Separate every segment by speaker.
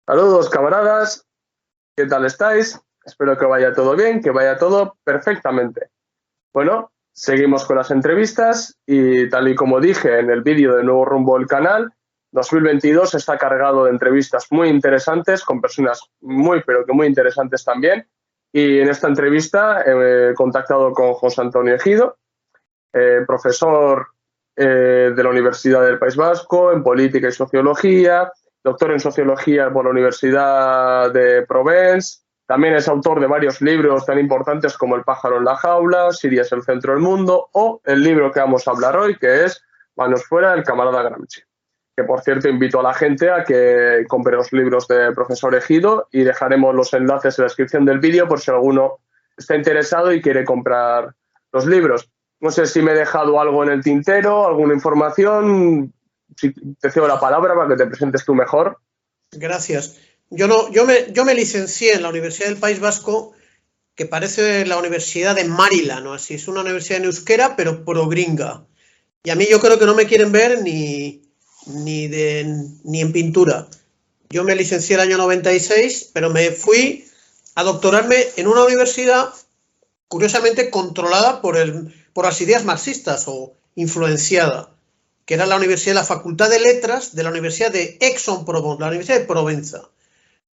Speaker 1: Saludos, camaradas. ¿Qué tal estáis? Espero que vaya todo bien, que vaya todo perfectamente. Bueno, seguimos con las entrevistas y tal y como dije en el vídeo de Nuevo Rumbo del canal, 2022 está cargado de entrevistas muy interesantes con personas pero que muy interesantes también. Y en esta entrevista he contactado con José Antonio Ejido, profesor de la Universidad del País Vasco en Política y Sociología, doctor en Sociología por la Universidad de Provence. También es autor de varios libros tan importantes como El pájaro en la jaula, Siria es el centro del mundo o el libro que vamos a hablar hoy, que es Manos fuera, del camarada Gramsci. Que, por cierto, invito a la gente a que compre los libros del profesor Ejido y dejaremos los enlaces en la descripción del vídeo por si alguno está interesado y quiere comprar los libros. No sé si me he dejado algo en el tintero, alguna información. Si te cedo la palabra para que te presentes tú mejor.
Speaker 2: Gracias. Yo me licencié en la Universidad del País Vasco, que parece la Universidad de Maryland, ¿no? Así es una universidad en euskera, pero pro gringa. Y a mí yo creo que no me quieren ver ni en pintura. Yo me licencié el año 96, pero me fui a doctorarme en una universidad curiosamente controlada por las ideas marxistas o influenciada, que era la Universidad, la Facultad de Letras de la Universidad de Aix-en-Provence, la Universidad de Provenza.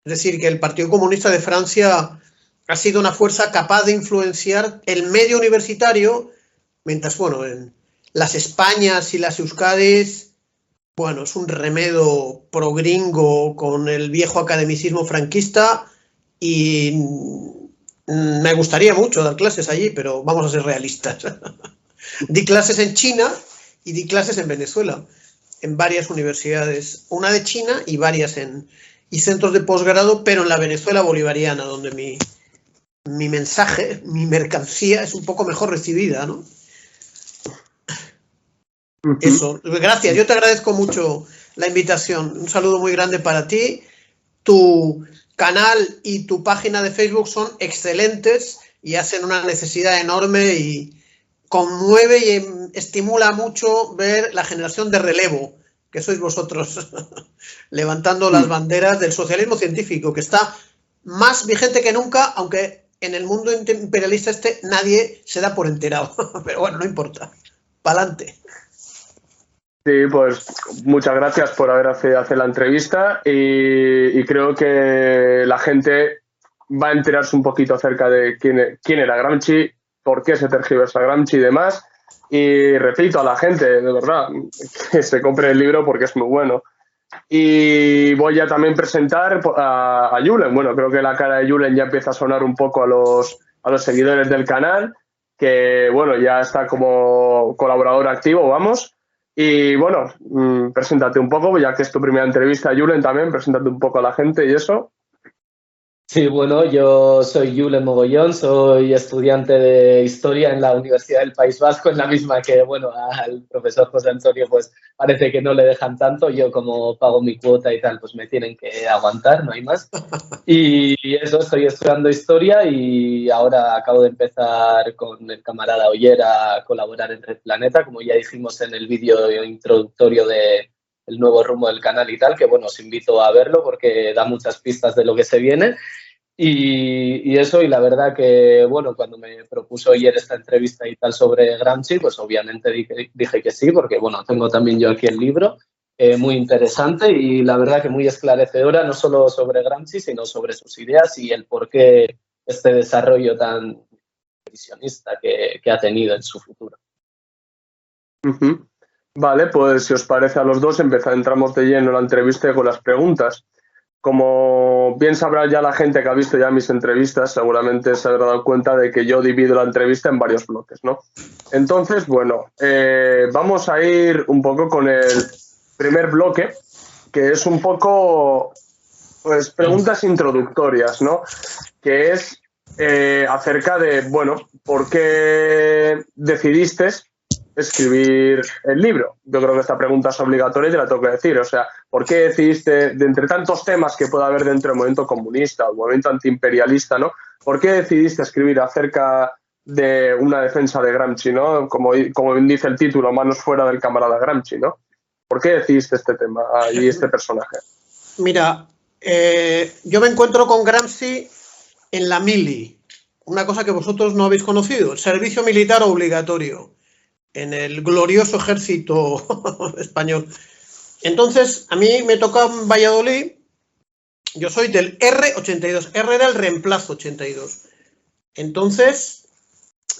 Speaker 2: Es decir, que el Partido Comunista de Francia ha sido una fuerza capaz de influenciar el medio universitario, mientras, bueno, en las Españas y las Euskadis, bueno, es un remedo pro-gringo con el viejo academicismo franquista y me gustaría mucho dar clases allí, pero vamos a ser realistas. Di clases en China y di clases en Venezuela, en varias universidades, una de China y varias y centros de posgrado, pero en la Venezuela bolivariana, donde mi mensaje, mi mercancía es un poco mejor recibida, ¿no? Eso, gracias, yo te agradezco mucho la invitación. Un saludo muy grande para ti. Tu canal y tu página de Facebook son excelentes y hacen una necesidad enorme y conmueve y estimula mucho ver la generación de relevo, que sois vosotros, levantando las banderas del socialismo científico, que está más vigente que nunca, aunque en el mundo imperialista nadie se da por enterado. Pero bueno, no importa. Pa'lante.
Speaker 1: Sí, pues muchas gracias por haber hecho la entrevista y creo que la gente va a enterarse un poquito acerca de quién era Gramsci, por qué se tergiversa Gramsci y demás. Y repito a la gente, de verdad, que se compre el libro porque es muy bueno. Y voy a también presentar a Julen. Bueno, creo que la cara de Julen ya empieza a sonar un poco a los seguidores del canal, que bueno, ya está como colaborador activo, vamos. Y bueno, preséntate un poco, ya que es tu primera entrevista, Julen, también, preséntate un poco a la gente y eso.
Speaker 3: Sí, bueno, yo soy Julen Mogollón, soy estudiante de Historia en la Universidad del País Vasco, en la misma que, bueno, al profesor José Antonio pues parece que no le dejan tanto, yo como pago mi cuota y tal, pues me tienen que aguantar, no hay más. Y eso, estoy estudiando Historia y ahora acabo de empezar con el camarada Oyer a colaborar en Red Planeta, como ya dijimos en el vídeo introductorio de el nuevo rumbo del canal y tal, que bueno, os invito a verlo porque da muchas pistas de lo que se viene. Y eso, y la verdad que, bueno, cuando me propuso ayer esta entrevista y tal sobre Gramsci, pues obviamente dije que sí, porque, bueno, tengo también yo aquí el libro, muy interesante y la verdad que muy esclarecedora, no solo sobre Gramsci, sino sobre sus ideas y el por qué este desarrollo tan visionista que ha tenido en su futuro.
Speaker 1: Vale, pues si os parece a los dos, entramos de lleno en la entrevista con las preguntas. Como bien sabrá ya la gente que ha visto ya mis entrevistas, seguramente se habrá dado cuenta de que yo divido la entrevista en varios bloques, ¿no? Entonces, bueno, vamos a ir un poco con el primer bloque, que es un poco, pues, preguntas introductorias, ¿no? Que es acerca de, bueno, ¿por qué decidiste escribir el libro? Yo creo que esta pregunta es obligatoria y te la tengo que decir. O sea, ¿por qué decidiste, de entre tantos temas que puede haber dentro del movimiento comunista o el movimiento antiimperialista, ¿no? ¿Por qué decidiste escribir acerca de una defensa de Gramsci, ¿no? Como bien dice el título, manos fuera del camarada Gramsci, ¿no? ¿Por qué decidiste este tema y este personaje?
Speaker 2: Mira, Yo me encuentro con Gramsci en la mili, una cosa que vosotros no habéis conocido, el servicio militar obligatorio en el glorioso ejército español. Entonces, a mí me toca en Valladolid, yo soy del R82, R era el reemplazo 82. Entonces,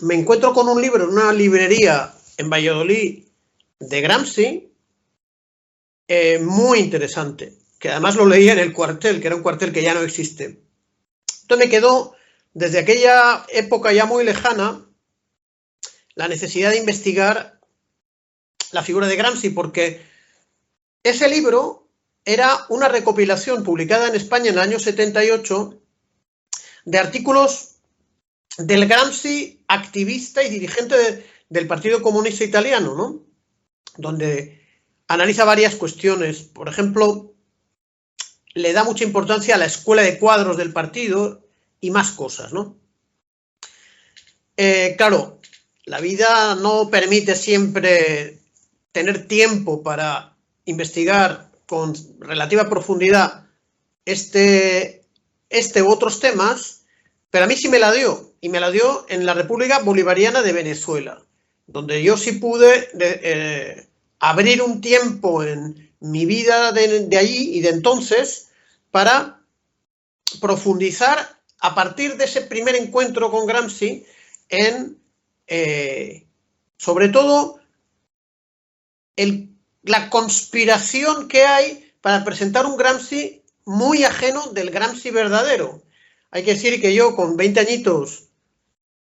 Speaker 2: me encuentro con un libro en una librería en Valladolid de Gramsci, muy interesante, que además lo leía en el cuartel, que era un cuartel que ya no existe. Entonces me quedó, desde aquella época ya muy lejana, la necesidad de investigar la figura de Gramsci, porque ese libro era una recopilación publicada en España en el año 78 de artículos del Gramsci activista y dirigente del Partido Comunista Italiano, ¿no? Donde analiza varias cuestiones. Por ejemplo, le da mucha importancia a la escuela de cuadros del partido y más cosas, ¿no? Claro, la vida no permite siempre tener tiempo para investigar con relativa profundidad este u otros temas, pero a mí sí me la dio, y me la dio en la República Bolivariana de Venezuela, donde yo sí pude abrir un tiempo en mi vida de allí y de entonces para profundizar a partir de ese primer encuentro con Gramsci en, sobre todo, la conspiración que hay para presentar un Gramsci muy ajeno del Gramsci verdadero. Hay que decir que yo con 20 añitos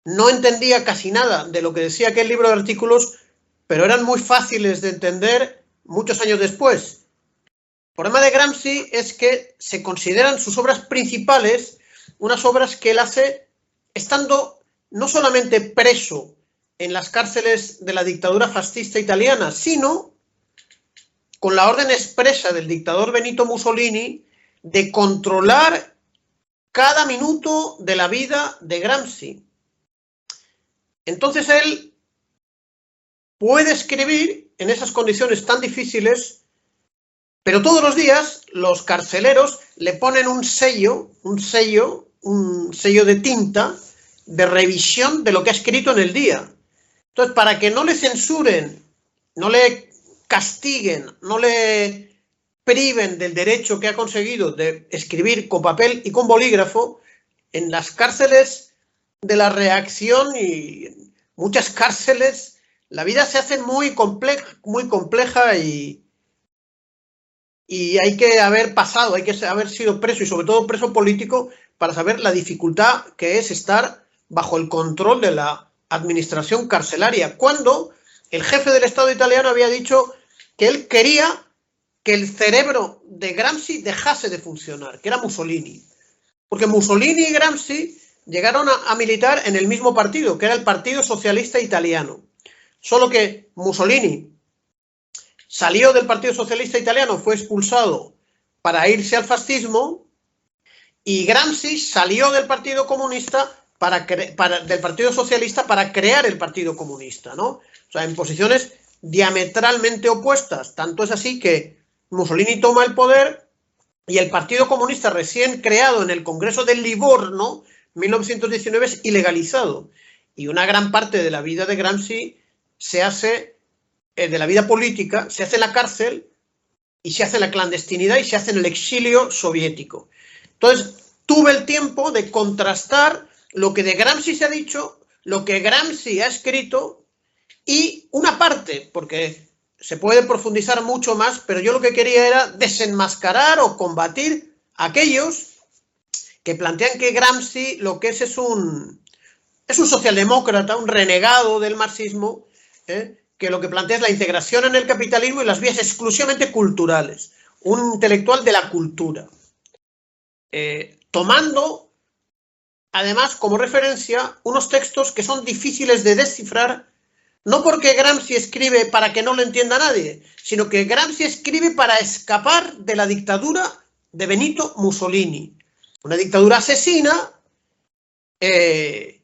Speaker 2: no entendía casi nada de lo que decía aquel libro de artículos, pero eran muy fáciles de entender muchos años después. El problema de Gramsci es que se consideran sus obras principales unas obras que él hace estando no solamente preso en las cárceles de la dictadura fascista italiana, sino con la orden expresa del dictador Benito Mussolini de controlar cada minuto de la vida de Gramsci. Entonces él puede escribir en esas condiciones tan difíciles, pero todos los días los carceleros le ponen un sello de tinta de revisión de lo que ha escrito en el día. Entonces, para que no le censuren, no le castiguen, no le priven del derecho que ha conseguido de escribir con papel y con bolígrafo, en las cárceles de la reacción y en muchas cárceles la vida se hace muy compleja y hay que haber pasado, hay que haber sido preso y sobre todo preso político para saber la dificultad que es estar bajo el control de la administración carcelaria, cuando el jefe del Estado italiano había dicho que él quería que el cerebro de Gramsci dejase de funcionar, que era Mussolini. Porque Mussolini y Gramsci llegaron a militar en el mismo partido, que era el Partido Socialista Italiano. Solo que Mussolini salió del Partido Socialista Italiano, fue expulsado para irse al fascismo, y Gramsci salió del Partido Comunista del Partido Socialista para crear el Partido Comunista, ¿no? O sea, en posiciones diametralmente opuestas. Tanto es así que Mussolini toma el poder y el Partido Comunista recién creado en el Congreso de Livorno, 1919, es ilegalizado. Y una gran parte de la vida de Gramsci se hace, de la vida política, se hace en la cárcel y se hace en la clandestinidad y se hace en el exilio soviético. Entonces, tuve el tiempo de contrastar lo que de Gramsci se ha dicho, lo que Gramsci ha escrito y una parte, porque se puede profundizar mucho más, pero yo lo que quería era desenmascarar o combatir a aquellos que plantean que Gramsci lo que es un socialdemócrata, un renegado del marxismo, que lo que plantea es la integración en el capitalismo y las vías exclusivamente culturales, un intelectual de la cultura. Tomando, además, como referencia, unos textos que son difíciles de descifrar, no porque Gramsci escribe para que no lo entienda nadie, sino que Gramsci escribe para escapar de la dictadura de Benito Mussolini, una dictadura asesina que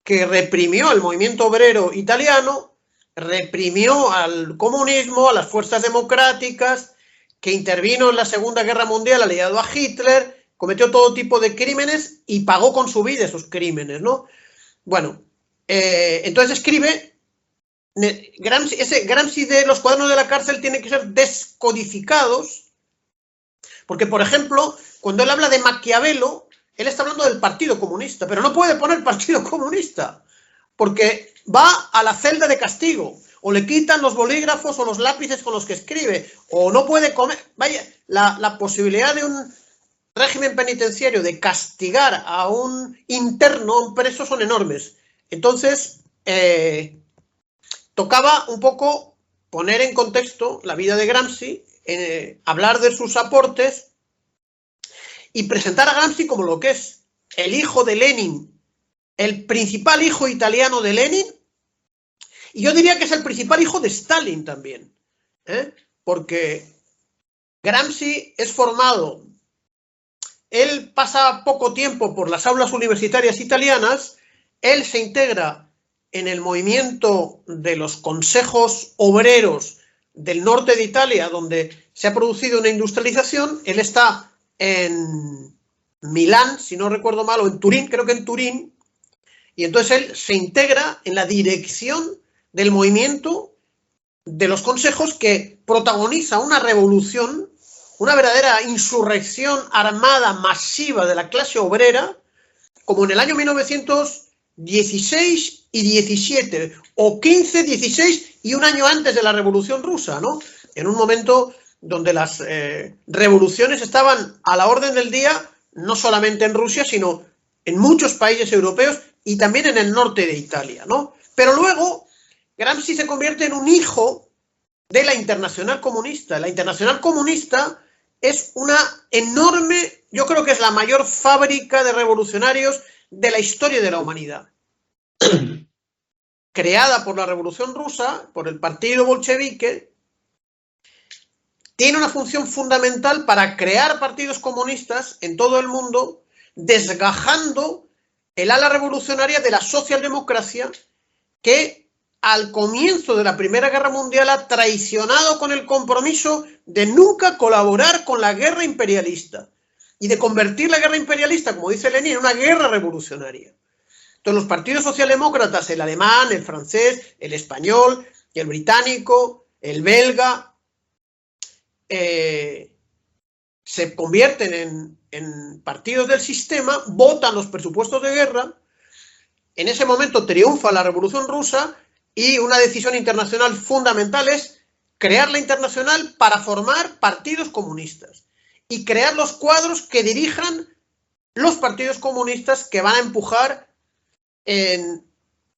Speaker 2: reprimió al movimiento obrero italiano, reprimió al comunismo, a las fuerzas democráticas, que intervino en la Segunda Guerra Mundial aliado a Hitler, cometió todo tipo de crímenes y pagó con su vida esos crímenes, ¿no? Bueno, entonces escribe, Gramsci de los cuadernos de la cárcel tiene que ser descodificados, porque, por ejemplo, cuando él habla de Maquiavelo, él está hablando del Partido Comunista, pero no puede poner Partido Comunista, porque va a la celda de castigo, o le quitan los bolígrafos o los lápices con los que escribe, o no puede comer. Vaya, la posibilidad de un régimen penitenciario de castigar a un interno, a un preso, son enormes. Entonces, tocaba un poco poner en contexto la vida de Gramsci, hablar de sus aportes y presentar a Gramsci como lo que es el hijo de Lenin, el principal hijo italiano de Lenin, y yo diría que es el principal hijo de Stalin también, porque Gramsci es formado, él pasa poco tiempo por las aulas universitarias italianas, él se integra en el movimiento de los consejos obreros del norte de Italia, donde se ha producido una industrialización. Él está en Milán, si no recuerdo mal, o en Turín, creo que en Turín, y entonces él se integra en la dirección del movimiento de los consejos que protagoniza una revolución, una verdadera insurrección armada masiva de la clase obrera, como en el año 1916 y 17, o 15, 16 y un año antes de la Revolución Rusa, ¿no? En un momento donde las revoluciones estaban a la orden del día, no solamente en Rusia, sino en muchos países europeos y también en el norte de Italia, ¿no? Pero luego Gramsci se convierte en un hijo de la Internacional Comunista. La Internacional Comunista es una enorme, yo creo que es la mayor fábrica de revolucionarios de la historia de la humanidad. Creada por la Revolución Rusa, por el partido bolchevique, tiene una función fundamental para crear partidos comunistas en todo el mundo, desgajando el ala revolucionaria de la socialdemocracia que al comienzo de la Primera Guerra Mundial ha traicionado con el compromiso de nunca colaborar con la guerra imperialista y de convertir la guerra imperialista, como dice Lenin, en una guerra revolucionaria. Entonces los partidos socialdemócratas, el alemán, el francés, el español, el británico, el belga, se convierten en partidos del sistema, votan los presupuestos de guerra. En ese momento triunfa la Revolución Rusa y una decisión internacional fundamental es crear la Internacional para formar partidos comunistas y crear los cuadros que dirijan los partidos comunistas que van a empujar en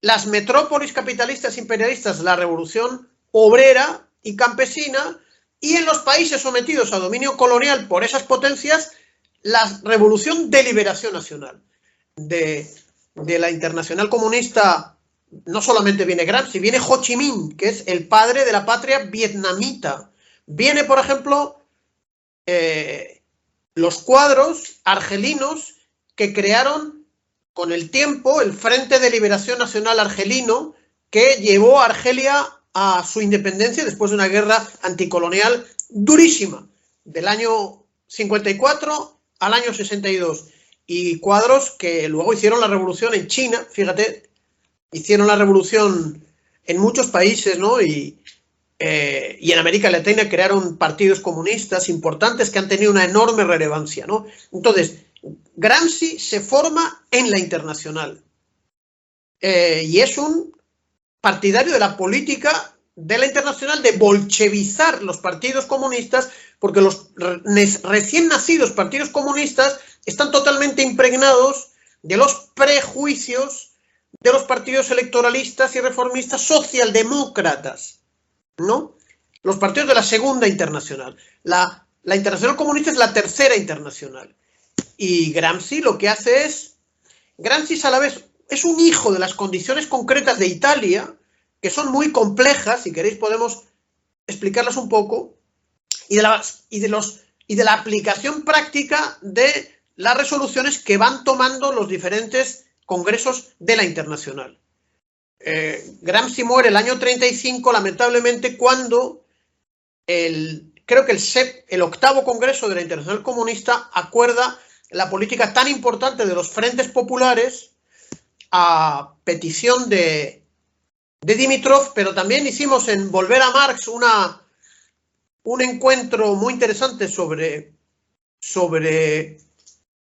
Speaker 2: las metrópolis capitalistas imperialistas la revolución obrera y campesina, y en los países sometidos a dominio colonial por esas potencias la revolución de liberación nacional. De la Internacional Comunista no solamente viene Gramsci, viene Ho Chi Minh, que es el padre de la patria vietnamita. Viene, por ejemplo, los cuadros argelinos que crearon con el tiempo el Frente de Liberación Nacional Argelino, que llevó a Argelia a su independencia después de una guerra anticolonial durísima, del año 54 al año 62. Y cuadros que luego hicieron la revolución en China, fíjate, hicieron la revolución en muchos países, ¿no? Y en América Latina crearon partidos comunistas importantes que han tenido una enorme relevancia, ¿no? Entonces, Gramsci se forma en la Internacional y es un partidario de la política de la Internacional de bolchevizar los partidos comunistas, porque los recién nacidos partidos comunistas están totalmente impregnados de los prejuicios de los partidos electoralistas y reformistas socialdemócratas, ¿no? Los partidos de la Segunda Internacional. La Internacional Comunista es la Tercera Internacional. Y Gramsci lo que hace es, Gramsci a la vez es un hijo de las condiciones concretas de Italia, que son muy complejas, si queréis podemos explicarlas un poco, y de la aplicación práctica de las resoluciones que van tomando los diferentes congresos de la Internacional. Gramsci muere el año 35, lamentablemente, cuando el creo que el 8º Congreso de la Internacional Comunista acuerda la política tan importante de los frentes populares a petición de Dimitrov, pero también hicimos en Volver a Marx un encuentro muy interesante sobre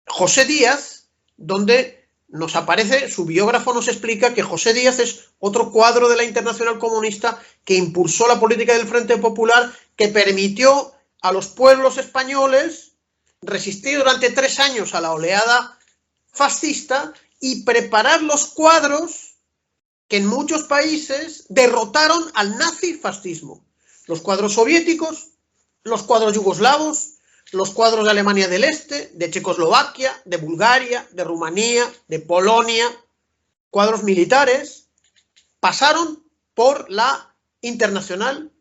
Speaker 2: José Díaz, donde nos aparece, su biógrafo nos explica que José Díaz es otro cuadro de la Internacional Comunista que impulsó la política del Frente Popular, que permitió a los pueblos españoles resistir durante 3 años a la oleada fascista y preparar los cuadros que en muchos países derrotaron al nazifascismo. Los cuadros soviéticos, los cuadros yugoslavos, los cuadros de Alemania del Este, de Checoslovaquia, de Bulgaria, de Rumanía, de Polonia, cuadros militares, pasaron por la internacional,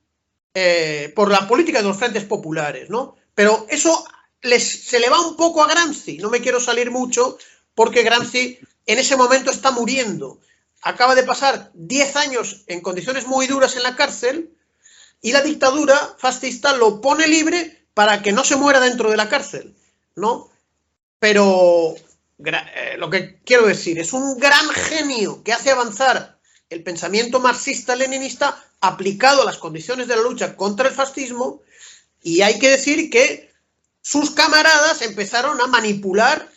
Speaker 2: por la política de los frentes populares, ¿no? Pero eso se le va un poco a Gramsci, no me quiero salir mucho, porque Gramsci en ese momento está muriendo. Acaba de pasar 10 años en condiciones muy duras en la cárcel y la dictadura fascista lo pone libre para que no se muera dentro de la cárcel, ¿no? Pero lo que quiero decir, es un gran genio que hace avanzar el pensamiento marxista-leninista aplicado a las condiciones de la lucha contra el fascismo, y hay que decir que sus camaradas empezaron a manipular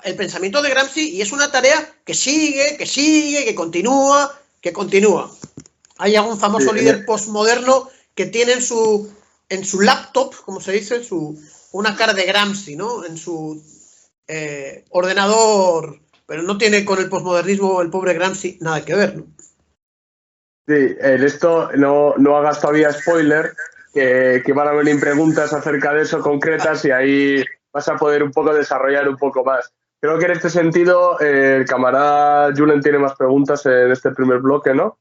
Speaker 2: el pensamiento de Gramsci, y es una tarea que sigue, que continúa. Hay algún famoso líder postmoderno que tiene en su laptop, como se dice, una cara de Gramsci, ¿no? En su ordenador, pero no tiene con el postmodernismo el pobre Gramsci nada que ver, ¿no?
Speaker 1: Sí, esto no hagas todavía spoiler, que van a venir preguntas acerca de eso concretas y ahí vas a poder un poco desarrollar un poco más. Creo que en este sentido el camarada Julen tiene más preguntas en este primer bloque, ¿no?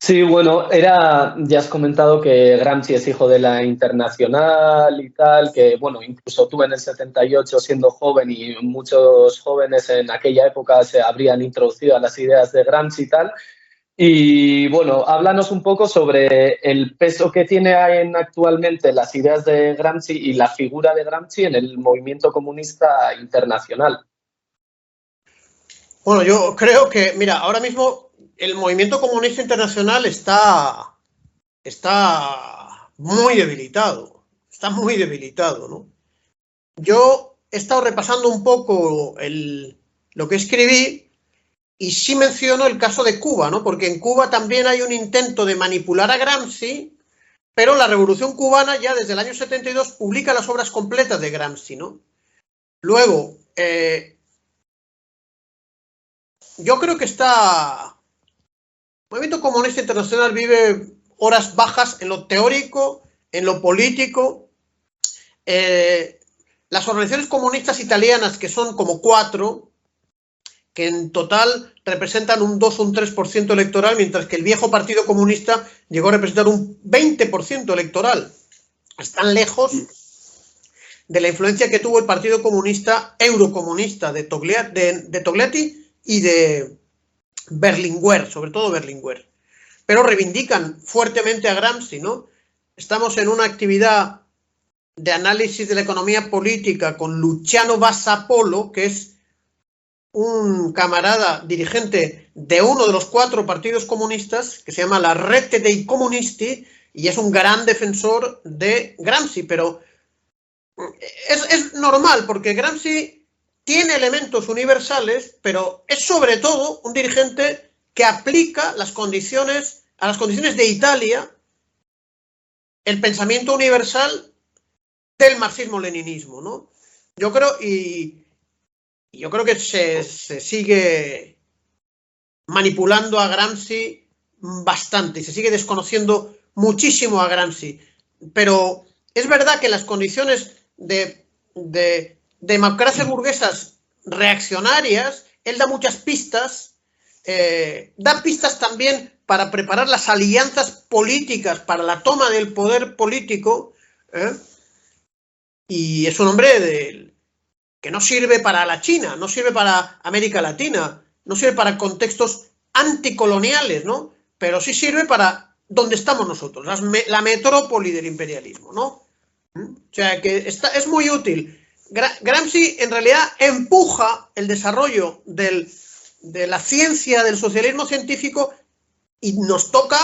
Speaker 3: Sí, bueno, ya has comentado que Gramsci es hijo de la Internacional y tal, que bueno, incluso tú en el 78 siendo joven, y muchos jóvenes en aquella época se habrían introducido a las ideas de Gramsci y tal. Y bueno, háblanos un poco sobre el peso que tiene actualmente las ideas de Gramsci y la figura de Gramsci en el movimiento comunista internacional.
Speaker 2: Bueno, yo creo que, mira, ahora mismo el movimiento comunista internacional está muy debilitado. Está muy debilitado, ¿no? Yo he estado repasando un poco lo que escribí, y sí menciono el caso de Cuba, ¿no? Porque en Cuba también hay un intento de manipular a Gramsci, pero la Revolución Cubana ya desde el año 72 publica las obras completas de Gramsci, ¿no? Luego, yo creo que el movimiento comunista internacional vive horas bajas en lo teórico, en lo político. Las organizaciones comunistas italianas, que son como 4, que en total representan un 2 o un 3% electoral, mientras que el viejo Partido Comunista llegó a representar un 20% electoral. Están lejos de la influencia que tuvo el Partido Comunista eurocomunista de Togliatti y de Berlinguer, sobre todo Berlinguer. Pero reivindican fuertemente a Gramsci, ¿no? Estamos en una actividad de análisis de la economía política con Luciano Bassapolo, que es un camarada dirigente de uno de los 4 partidos comunistas, que se llama la Rete dei Comunisti, y es un gran defensor de Gramsci, pero es normal, porque Gramsci tiene elementos universales, pero es sobre todo un dirigente que aplica a las condiciones de Italia el pensamiento universal del marxismo-leninismo, ¿no? Yo creo que se sigue manipulando a Gramsci bastante y se sigue desconociendo muchísimo a Gramsci. Pero es verdad que las condiciones de democracias burguesas reaccionarias, él da muchas pistas, da pistas también para preparar las alianzas políticas para la toma del poder político, y es un hombre que no sirve para la China, no sirve para América Latina, no sirve para contextos anticoloniales, ¿no? Pero sí sirve para donde estamos nosotros, la metrópoli del imperialismo, ¿no? O sea, que es muy útil. Gramsci, en realidad, empuja el desarrollo de la ciencia, del socialismo científico, y nos toca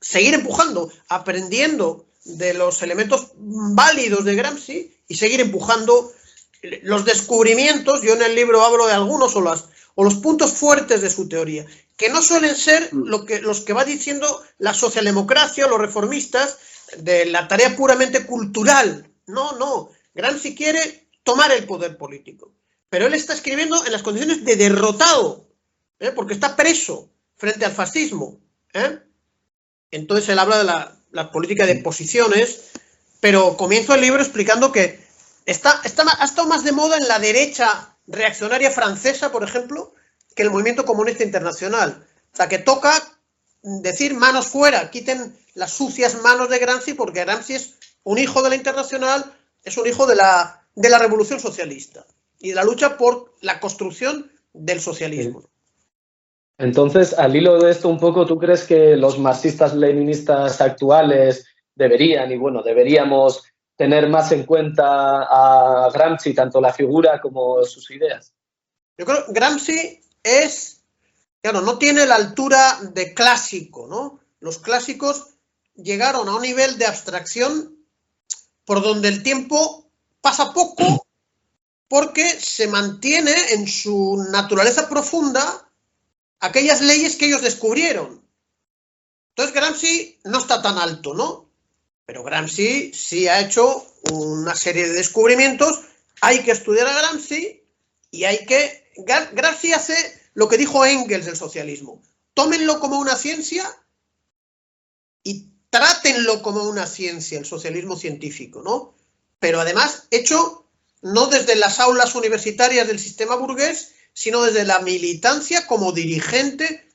Speaker 2: seguir empujando, aprendiendo de los elementos válidos de Gramsci y seguir empujando los descubrimientos. Yo en el libro hablo de algunos o los puntos fuertes de su teoría, que no suelen ser los que va diciendo la socialdemocracia o los reformistas de la tarea puramente cultural. No. Gramsci quiere tomar el poder político, pero él está escribiendo en las condiciones de derrotado, porque está preso frente al fascismo. Entonces él habla de la política de posiciones, pero comienzo el libro explicando que ha estado más de moda en la derecha reaccionaria francesa, por ejemplo, que el movimiento comunista internacional. O sea, que toca decir manos fuera, quiten las sucias manos de Gramsci, porque Gramsci es un hijo de la Internacional, es un hijo de la revolución socialista y de la lucha por la construcción del socialismo.
Speaker 3: Entonces, al hilo de esto un poco, ¿tú crees que los marxistas-leninistas actuales deberíamos tener más en cuenta a Gramsci, tanto la figura como sus ideas?
Speaker 2: Yo creo que Gramsci no tiene la altura de clásico, ¿no? Los clásicos llegaron a un nivel de abstracción por donde el tiempo pasa poco, porque se mantiene en su naturaleza profunda aquellas leyes que ellos descubrieron. Entonces Gramsci no está tan alto, ¿no? Pero Gramsci sí ha hecho una serie de descubrimientos. Hay que estudiar a Gramsci y Gramsci hace lo que dijo Engels del socialismo. Tómenlo como una ciencia y trátenlo como una ciencia, el socialismo científico, ¿no? Pero además hecho no desde las aulas universitarias del sistema burgués, sino desde la militancia como dirigente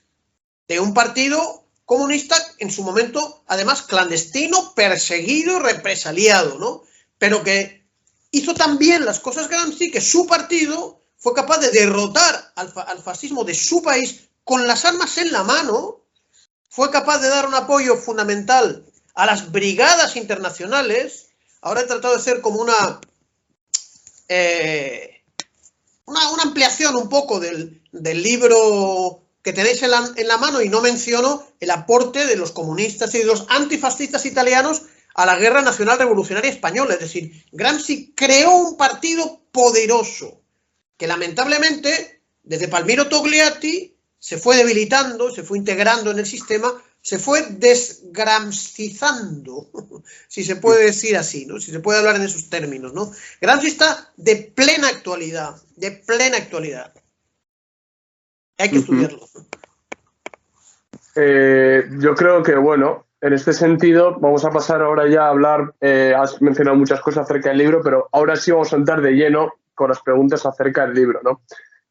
Speaker 2: de un partido comunista, en su momento, además, clandestino, perseguido, represaliado, ¿no? Pero que hizo tan bien las cosas Gramsci que su partido fue capaz de derrotar al fascismo de su país con las armas en la mano, fue capaz de dar un apoyo fundamental a las brigadas internacionales. Ahora he tratado de hacer como una ampliación un poco del libro que tenéis en la mano, y no menciono el aporte de los comunistas y de los antifascistas italianos a la Guerra Nacional Revolucionaria Española. Es decir, Gramsci creó un partido poderoso que lamentablemente desde Palmiro Togliatti se fue debilitando, se fue integrando en el sistema, se fue desgramscizando, si se puede decir así, ¿no? Si se puede hablar en esos términos, ¿no? Gramsci está de plena actualidad, de plena actualidad. Hay que estudiarlo.
Speaker 1: Yo creo que, bueno, en este sentido vamos a pasar ahora ya a hablar, has mencionado muchas cosas acerca del libro, pero ahora sí vamos a entrar de lleno con las preguntas acerca del libro, ¿no?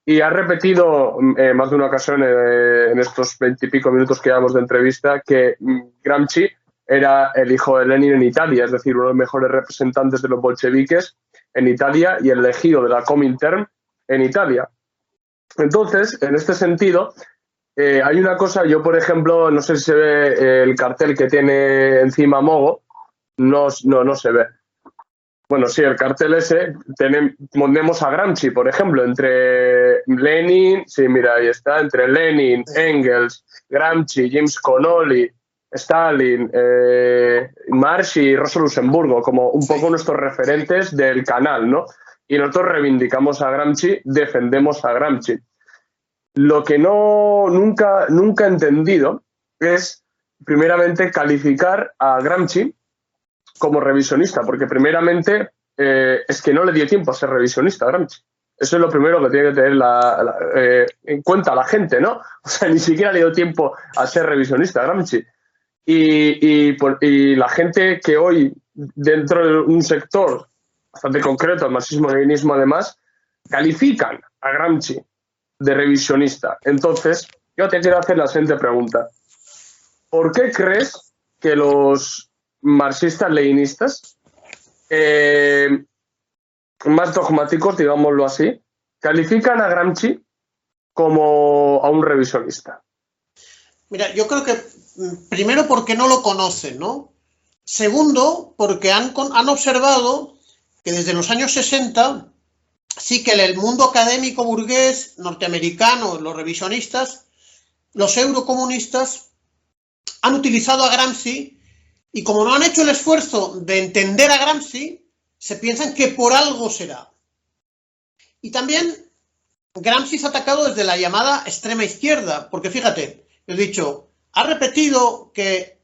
Speaker 1: Y has repetido más de una ocasión en estos 20 y pico minutos que llevamos de entrevista que Gramsci era el hijo de Lenin en Italia, es decir, uno de los mejores representantes de los bolcheviques en Italia y el elegido de la Comintern en Italia. Entonces, en este sentido, hay una cosa, yo por ejemplo, no sé si se ve el cartel que tiene encima Mogo, no se ve. Bueno, sí, el cartel ese, ponemos a Gramsci, por ejemplo, entre Lenin, sí, mira, ahí está, entre Lenin, Engels, Gramsci, James Connolly, Stalin, Marx y Rosa Luxemburgo, como un poco nuestros referentes del canal, ¿no? Y nosotros reivindicamos a Gramsci, defendemos a Gramsci. Lo que nunca he entendido es, primeramente, calificar a Gramsci como revisionista, porque primeramente es que no le dio tiempo a ser revisionista a Gramsci. Eso es lo primero que tiene que tener en cuenta la gente, ¿no? O sea, ni siquiera le dio tiempo a ser revisionista a Gramsci. Y la gente que hoy, dentro de un sector bastante concreto, el marxismo-leninismo además, califican a Gramsci de revisionista. Entonces, yo te quiero hacer la siguiente pregunta. ¿Por qué crees que los marxistas-leninistas más dogmáticos, digámoslo así, califican a Gramsci como a un revisionista?
Speaker 2: Mira, yo creo que primero porque no lo conocen, ¿no? Segundo, porque han observado que desde los años 60 sí que el mundo académico burgués norteamericano, los revisionistas, los eurocomunistas, han utilizado a Gramsci y como no han hecho el esfuerzo de entender a Gramsci, se piensan que por algo será. Y también Gramsci es atacado desde la llamada extrema izquierda, porque fíjate, he dicho, ha repetido que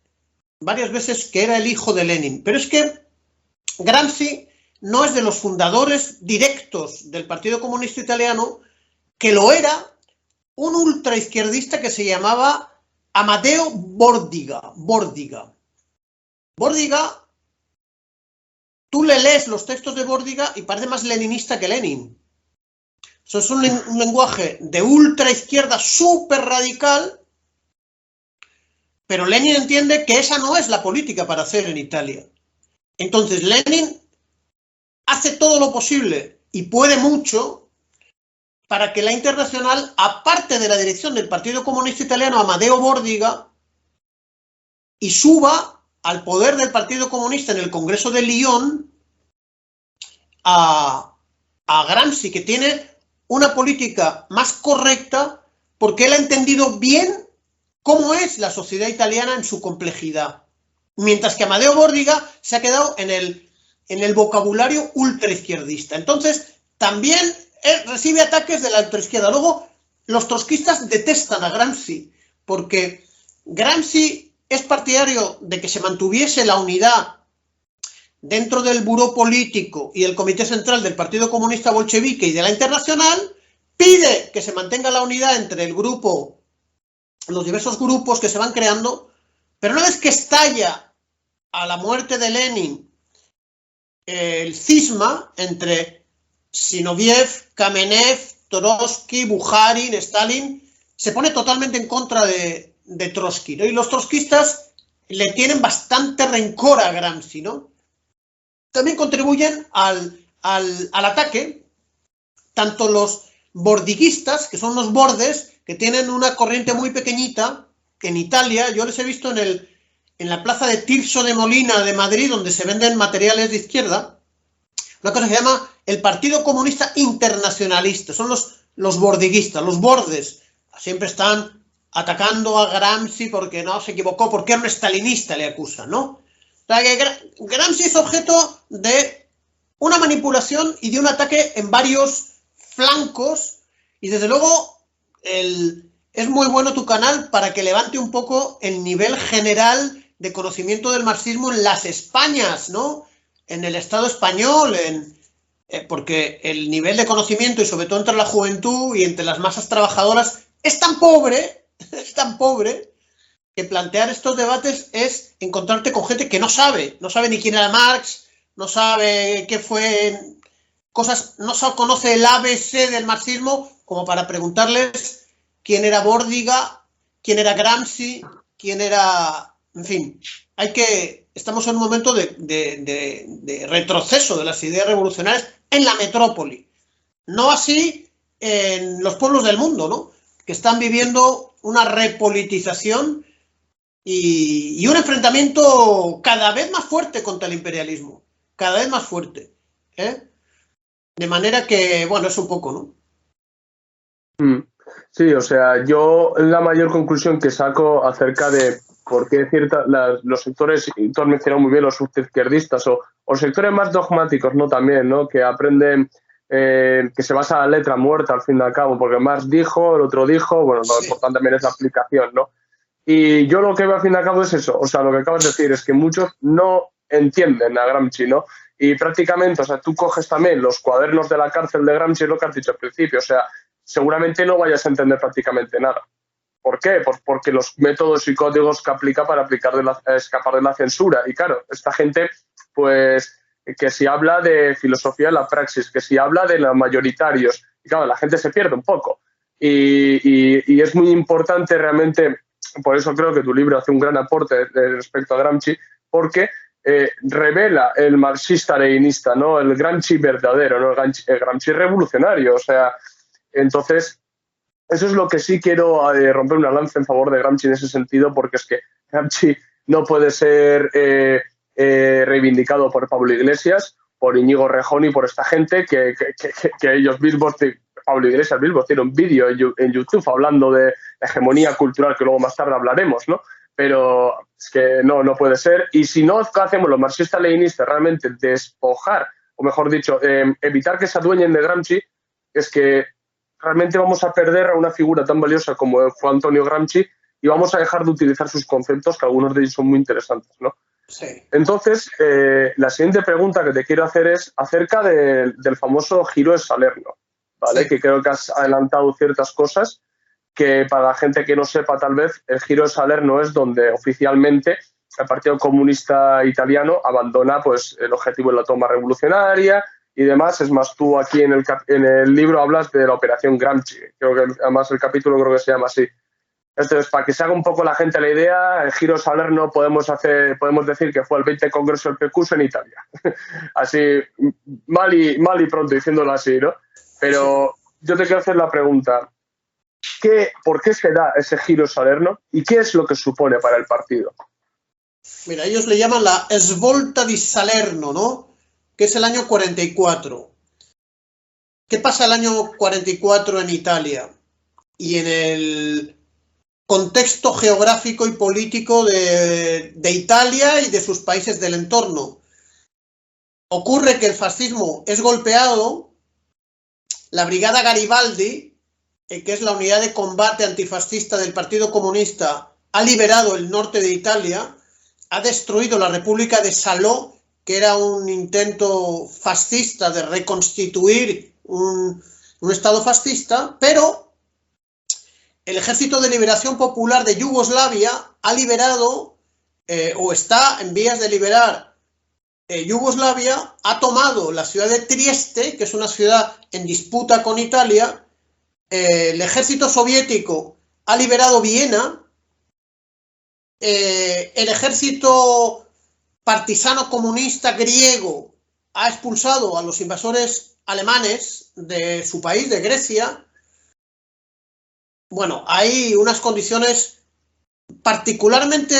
Speaker 2: varias veces que era el hijo de Lenin, pero es que Gramsci no es de los fundadores directos del Partido Comunista Italiano, que lo era un ultraizquierdista que se llamaba Amadeo Bordiga. Bordiga, tú le lees los textos de Bordiga y parece más leninista que Lenin. Eso es un lenguaje de ultraizquierda súper radical, pero Lenin entiende que esa no es la política para hacer en Italia. Entonces Lenin hace todo lo posible y puede mucho para que la Internacional, aparte de la dirección del Partido Comunista Italiano, Amadeo Bordiga, y suba al poder del Partido Comunista en el Congreso de Lyon a Gramsci, que tiene una política más correcta porque él ha entendido bien cómo es la sociedad italiana en su complejidad. Mientras que Amadeo Bordiga se ha quedado en el vocabulario ultraizquierdista. Entonces, también recibe ataques de la ultraizquierda. Luego, los trotskistas detestan a Gramsci, porque Gramsci es partidario de que se mantuviese la unidad dentro del buró político y el comité central del Partido Comunista Bolchevique y de la Internacional, pide que se mantenga la unidad entre el grupo, los diversos grupos que se van creando, pero una vez que estalla a la muerte de Lenin el cisma entre Zinoviev, Kamenev, Trotsky, Bukharin, Stalin, se pone totalmente en contra de Trotsky, ¿no? Y los trotskistas le tienen bastante rencor a Gramsci, ¿no? También contribuyen al ataque tanto los bordiguistas, que son los bordes, que tienen una corriente muy pequeñita, que en Italia, yo les he visto en la plaza de Tirso de Molina de Madrid, donde se venden materiales de izquierda, una cosa que se llama el Partido Comunista Internacionalista, son los bordiguistas, los bordes, siempre están atacando a Gramsci porque no se equivocó, porque era un stalinista, le acusan, ¿no? O sea, que Gramsci es objeto de una manipulación y de un ataque en varios flancos, y desde luego es muy bueno tu canal para que levante un poco el nivel general de conocimiento del marxismo en las Españas, ¿no? En el Estado español, porque el nivel de conocimiento, y sobre todo entre la juventud y entre las masas trabajadoras, es tan pobre, que plantear estos debates es encontrarte con gente que no sabe ni quién era Marx, no sabe qué fue, cosas, no conoce el ABC del marxismo, como para preguntarles quién era Bordiga, quién era Gramsci, quién era... En fin, estamos en un momento de retroceso de las ideas revolucionarias en la metrópoli. No así en los pueblos del mundo, ¿no? Que están viviendo una repolitización y un enfrentamiento cada vez más fuerte contra el imperialismo. Cada vez más fuerte. De manera que, bueno, es un poco, ¿no?
Speaker 1: Sí, o sea, yo la mayor conclusión que saco acerca de por qué los sectores, y tú has mencionado muy bien los ultraizquierdistas o sectores más dogmáticos, ¿no? También, ¿no? Que aprenden, que se basa en la letra muerta al fin y al cabo, porque Marx dijo, el otro dijo, bueno, lo importante también es la aplicación, ¿no? Y yo lo que veo al fin y al cabo es eso, o sea, lo que acabas de decir es que muchos no entienden a Gramsci, ¿no? Y prácticamente, o sea, tú coges también los cuadernos de la cárcel de Gramsci, es lo que has dicho al principio, o sea, seguramente no vayas a entender prácticamente nada. ¿Por qué? Pues porque los métodos y códigos que aplica para escapar de la censura. Y claro, esta gente, pues, que si habla de filosofía de la praxis, que si habla de los mayoritarios, y claro, la gente se pierde un poco. Y es muy importante realmente, por eso creo que tu libro hace un gran aporte respecto a Gramsci, porque revela el marxista-leninista, ¿no? El Gramsci verdadero, ¿no? El Gramsci revolucionario, o sea, entonces eso es lo que sí quiero romper una lanza en favor de Gramsci en ese sentido, porque es que Gramsci no puede ser reivindicado por Pablo Iglesias, por Íñigo Rejón y por esta gente que ellos mismos, Pablo Iglesias mismo, tiene un vídeo en YouTube hablando de la hegemonía cultural, que luego más tarde hablaremos, ¿no? Pero es que no puede ser. Y si no hacemos los marxistas-leninistas realmente despojar, o mejor dicho, evitar que se adueñen de Gramsci, es que realmente vamos a perder a una figura tan valiosa como fue Antonio Gramsci y vamos a dejar de utilizar sus conceptos, que algunos de ellos son muy interesantes, ¿no?
Speaker 2: Sí.
Speaker 1: Entonces, la siguiente pregunta que te quiero hacer es acerca del famoso giro de Salerno, ¿vale? Sí. Que creo que has adelantado ciertas cosas que para la gente que no sepa tal vez, el giro de Salerno es donde oficialmente el Partido Comunista Italiano abandona pues, el objetivo de la toma revolucionaria y demás. Es más, tú aquí en el libro hablas de la Operación Gramsci, creo que además el capítulo creo que se llama así. Entonces, para que se haga un poco la gente la idea, el giro Salerno podemos decir que fue el 20 Congreso del PQS en Italia. Así, mal y pronto, diciéndolo así, ¿no? Pero yo te quiero hacer la pregunta, ¿por qué se da ese giro Salerno y qué es lo que supone para el partido?
Speaker 2: Mira, ellos le llaman la Svolta di Salerno, ¿no? Que es el año 44. ¿Qué pasa el año 44 en Italia? Y en el contexto geográfico y político de Italia y de sus países del entorno. Ocurre que el fascismo es golpeado, la Brigada Garibaldi, que es la unidad de combate antifascista del Partido Comunista, ha liberado el norte de Italia, ha destruido la República de Salò, que era un intento fascista de reconstituir un estado fascista, pero el Ejército de Liberación Popular de Yugoslavia ha liberado, o está en vías de liberar Yugoslavia, ha tomado la ciudad de Trieste, que es una ciudad en disputa con Italia. El ejército soviético ha liberado Viena. El ejército partisano comunista griego ha expulsado a los invasores alemanes de su país, de Grecia. Bueno, hay unas condiciones particularmente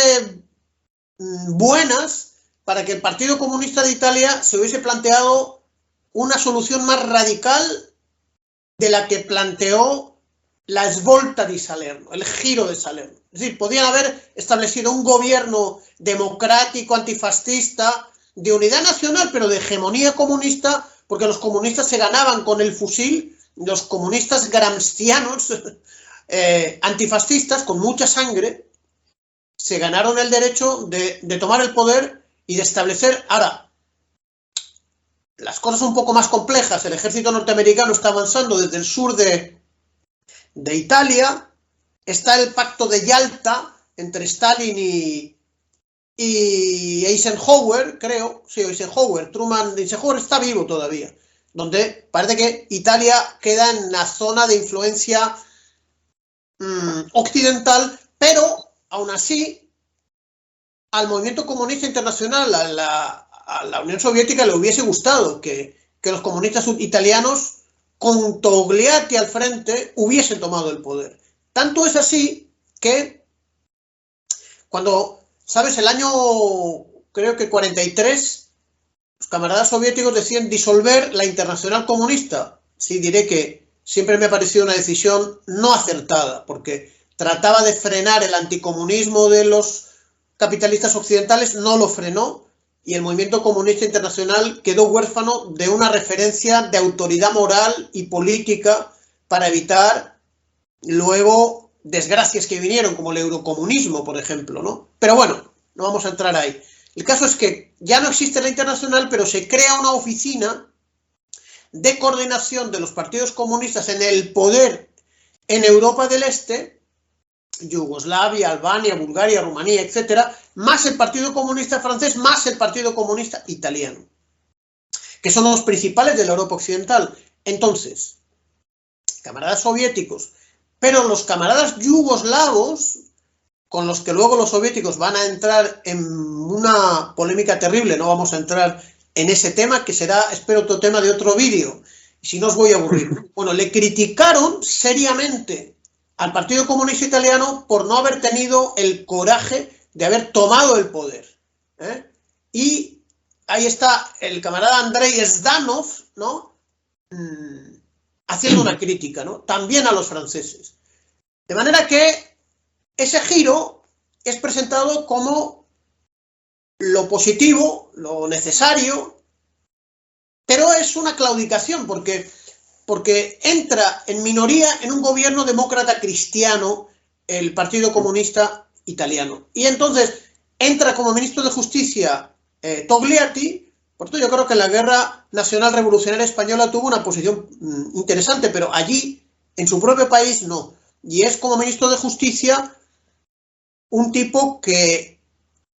Speaker 2: buenas para que el Partido Comunista de Italia se hubiese planteado una solución más radical de la que planteó la Svolta di Salerno, el giro de Salerno. Es decir, podían haber establecido un gobierno democrático, antifascista, de unidad nacional, pero de hegemonía comunista, porque los comunistas se ganaban con el fusil, los comunistas gramscianos, antifascistas, con mucha sangre, se ganaron el derecho de tomar el poder y de establecer. Ahora, las cosas son un poco más complejas. El ejército norteamericano está avanzando desde el sur de Italia. Está el pacto de Yalta entre Stalin y Eisenhower, creo. Sí, Eisenhower. Eisenhower está vivo todavía. Donde parece que Italia queda en la zona de influencia occidental, pero aún así al movimiento comunista internacional, a la Unión Soviética le hubiese gustado que los comunistas italianos, con Togliatti al frente, hubiesen tomado el poder. Tanto es así que cuando, ¿sabes? El año, creo que 43, los camaradas soviéticos decían disolver la Internacional Comunista. Sí, diré que siempre me ha parecido una decisión no acertada, porque trataba de frenar el anticomunismo de los capitalistas occidentales, no lo frenó, y el movimiento comunista internacional quedó huérfano de una referencia de autoridad moral y política para evitar luego desgracias que vinieron, como el eurocomunismo, por ejemplo, ¿no? Pero bueno, no vamos a entrar ahí. El caso es que ya no existe la Internacional, pero se crea una oficina de coordinación de los partidos comunistas en el poder en Europa del Este, Yugoslavia, Albania, Bulgaria, Rumanía, etcétera, más el Partido Comunista francés, más el Partido Comunista italiano, que son los principales de la Europa Occidental. Entonces, camaradas soviéticos, pero los camaradas yugoslavos, con los que luego los soviéticos van a entrar en una polémica terrible, no vamos a entrar en ese tema, que será, espero, otro tema de otro vídeo, y si no os voy a aburrir. Bueno, le criticaron seriamente al Partido Comunista Italiano por no haber tenido el coraje de haber tomado el poder. Y ahí está el camarada Andrei Zhdanov, ¿no? Haciendo una crítica, ¿no? También a los franceses. De manera que ese giro es presentado como lo positivo, lo necesario, pero es una claudicación porque entra en minoría en un gobierno demócrata cristiano el Partido Comunista Italiano. Y entonces entra como ministro de Justicia Togliatti. Por eso yo creo que la Guerra Nacional Revolucionaria Española tuvo una posición interesante, pero allí, en su propio país, no. Y es como ministro de Justicia un tipo que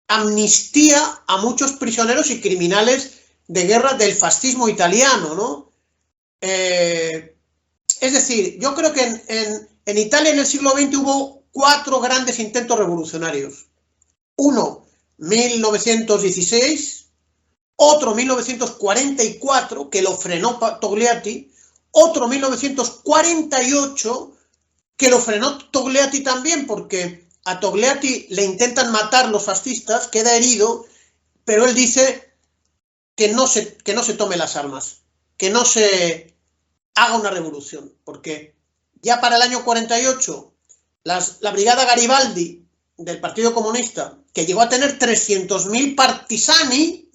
Speaker 2: amnistía a muchos prisioneros y criminales de guerra del fascismo italiano, ¿no? Es decir, yo creo que en Italia en el siglo XX hubo 4 grandes intentos revolucionarios. Uno, 1916, otro 1944, que lo frenó Togliatti, otro 1948, que lo frenó Togliatti también, porque a Togliatti le intentan matar los fascistas, queda herido, pero él dice que no se tome las armas, que no se haga una revolución, porque ya para el año 48 la Brigada Garibaldi del Partido Comunista, que llegó a tener 300.000 partisani,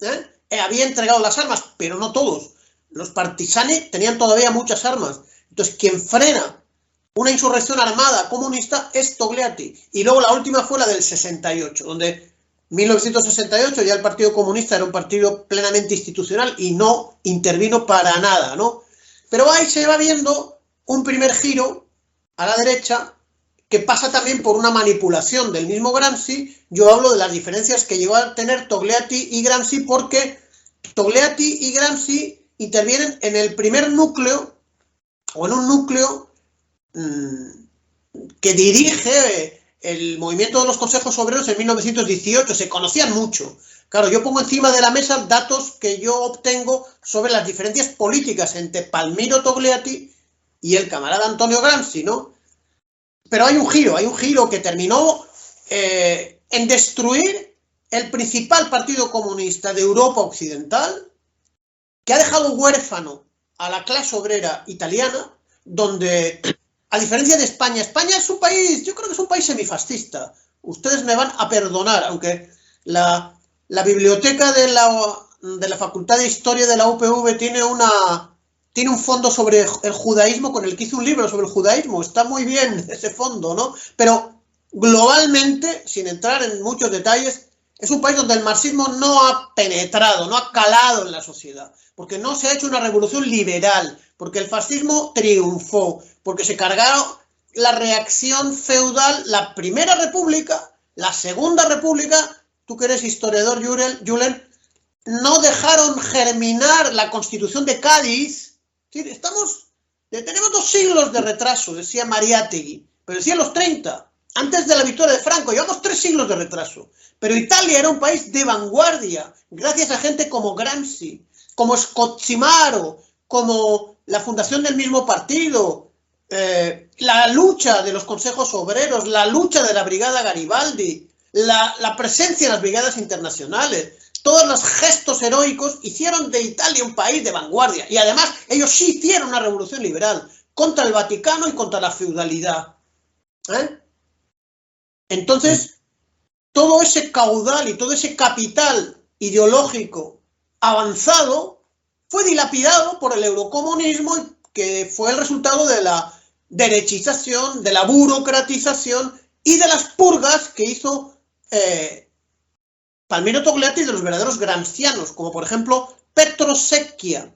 Speaker 2: había entregado las armas, pero no todos. Los partisani tenían todavía muchas armas. Entonces, quien frena una insurrección armada comunista es Togliatti. Y luego la última fue la del 68, donde 1968 ya el Partido Comunista era un partido plenamente institucional y no intervino para nada, ¿no? Pero ahí se va viendo un primer giro a la derecha que pasa también por una manipulación del mismo Gramsci. Yo hablo de las diferencias que llegó a tener Togliatti y Gramsci porque Togliatti y Gramsci intervienen en el primer núcleo o en un núcleo que dirige el movimiento de los consejos obreros en 1918. Se conocían mucho. Claro, yo pongo encima de la mesa datos que yo obtengo sobre las diferencias políticas entre Palmiro Togliatti y el camarada Antonio Gramsci, ¿no? Pero hay un giro que terminó en destruir el principal partido comunista de Europa Occidental, que ha dejado huérfano a la clase obrera italiana, donde, a diferencia de España, España es un país, yo creo que es un país semifascista. Ustedes me van a perdonar, aunque la biblioteca de la Facultad de Historia de la UPV tiene un fondo sobre el judaísmo, con el que hice un libro sobre el judaísmo. Está muy bien ese fondo, ¿no? Pero globalmente, sin entrar en muchos detalles, es un país donde el marxismo no ha penetrado, no ha calado en la sociedad, porque no se ha hecho una revolución liberal, porque el fascismo triunfó, porque se cargaron la reacción feudal, la Primera República, la Segunda República. Tú que eres historiador, Julen, no dejaron germinar la Constitución de Cádiz. Sí, tenemos 2 siglos de retraso, decía Mariátegui, pero decía los 30, antes de la victoria de Franco. Llevamos 3 siglos de retraso. Pero Italia era un país de vanguardia, gracias a gente como Gramsci, como Scozzimaro, como la fundación del mismo partido, la lucha de los consejos obreros, la lucha de la Brigada Garibaldi, la presencia en las brigadas internacionales. Todos los gestos heroicos hicieron de Italia un país de vanguardia. Y además, ellos sí hicieron una revolución liberal contra el Vaticano y contra la feudalidad. Entonces, todo ese caudal y todo ese capital ideológico avanzado fue dilapidado por el eurocomunismo, que fue el resultado de la derechización, de la burocratización y de las purgas que hizo Palmiro Togliatti, de los verdaderos gramscianos, como por ejemplo Petro Secchia.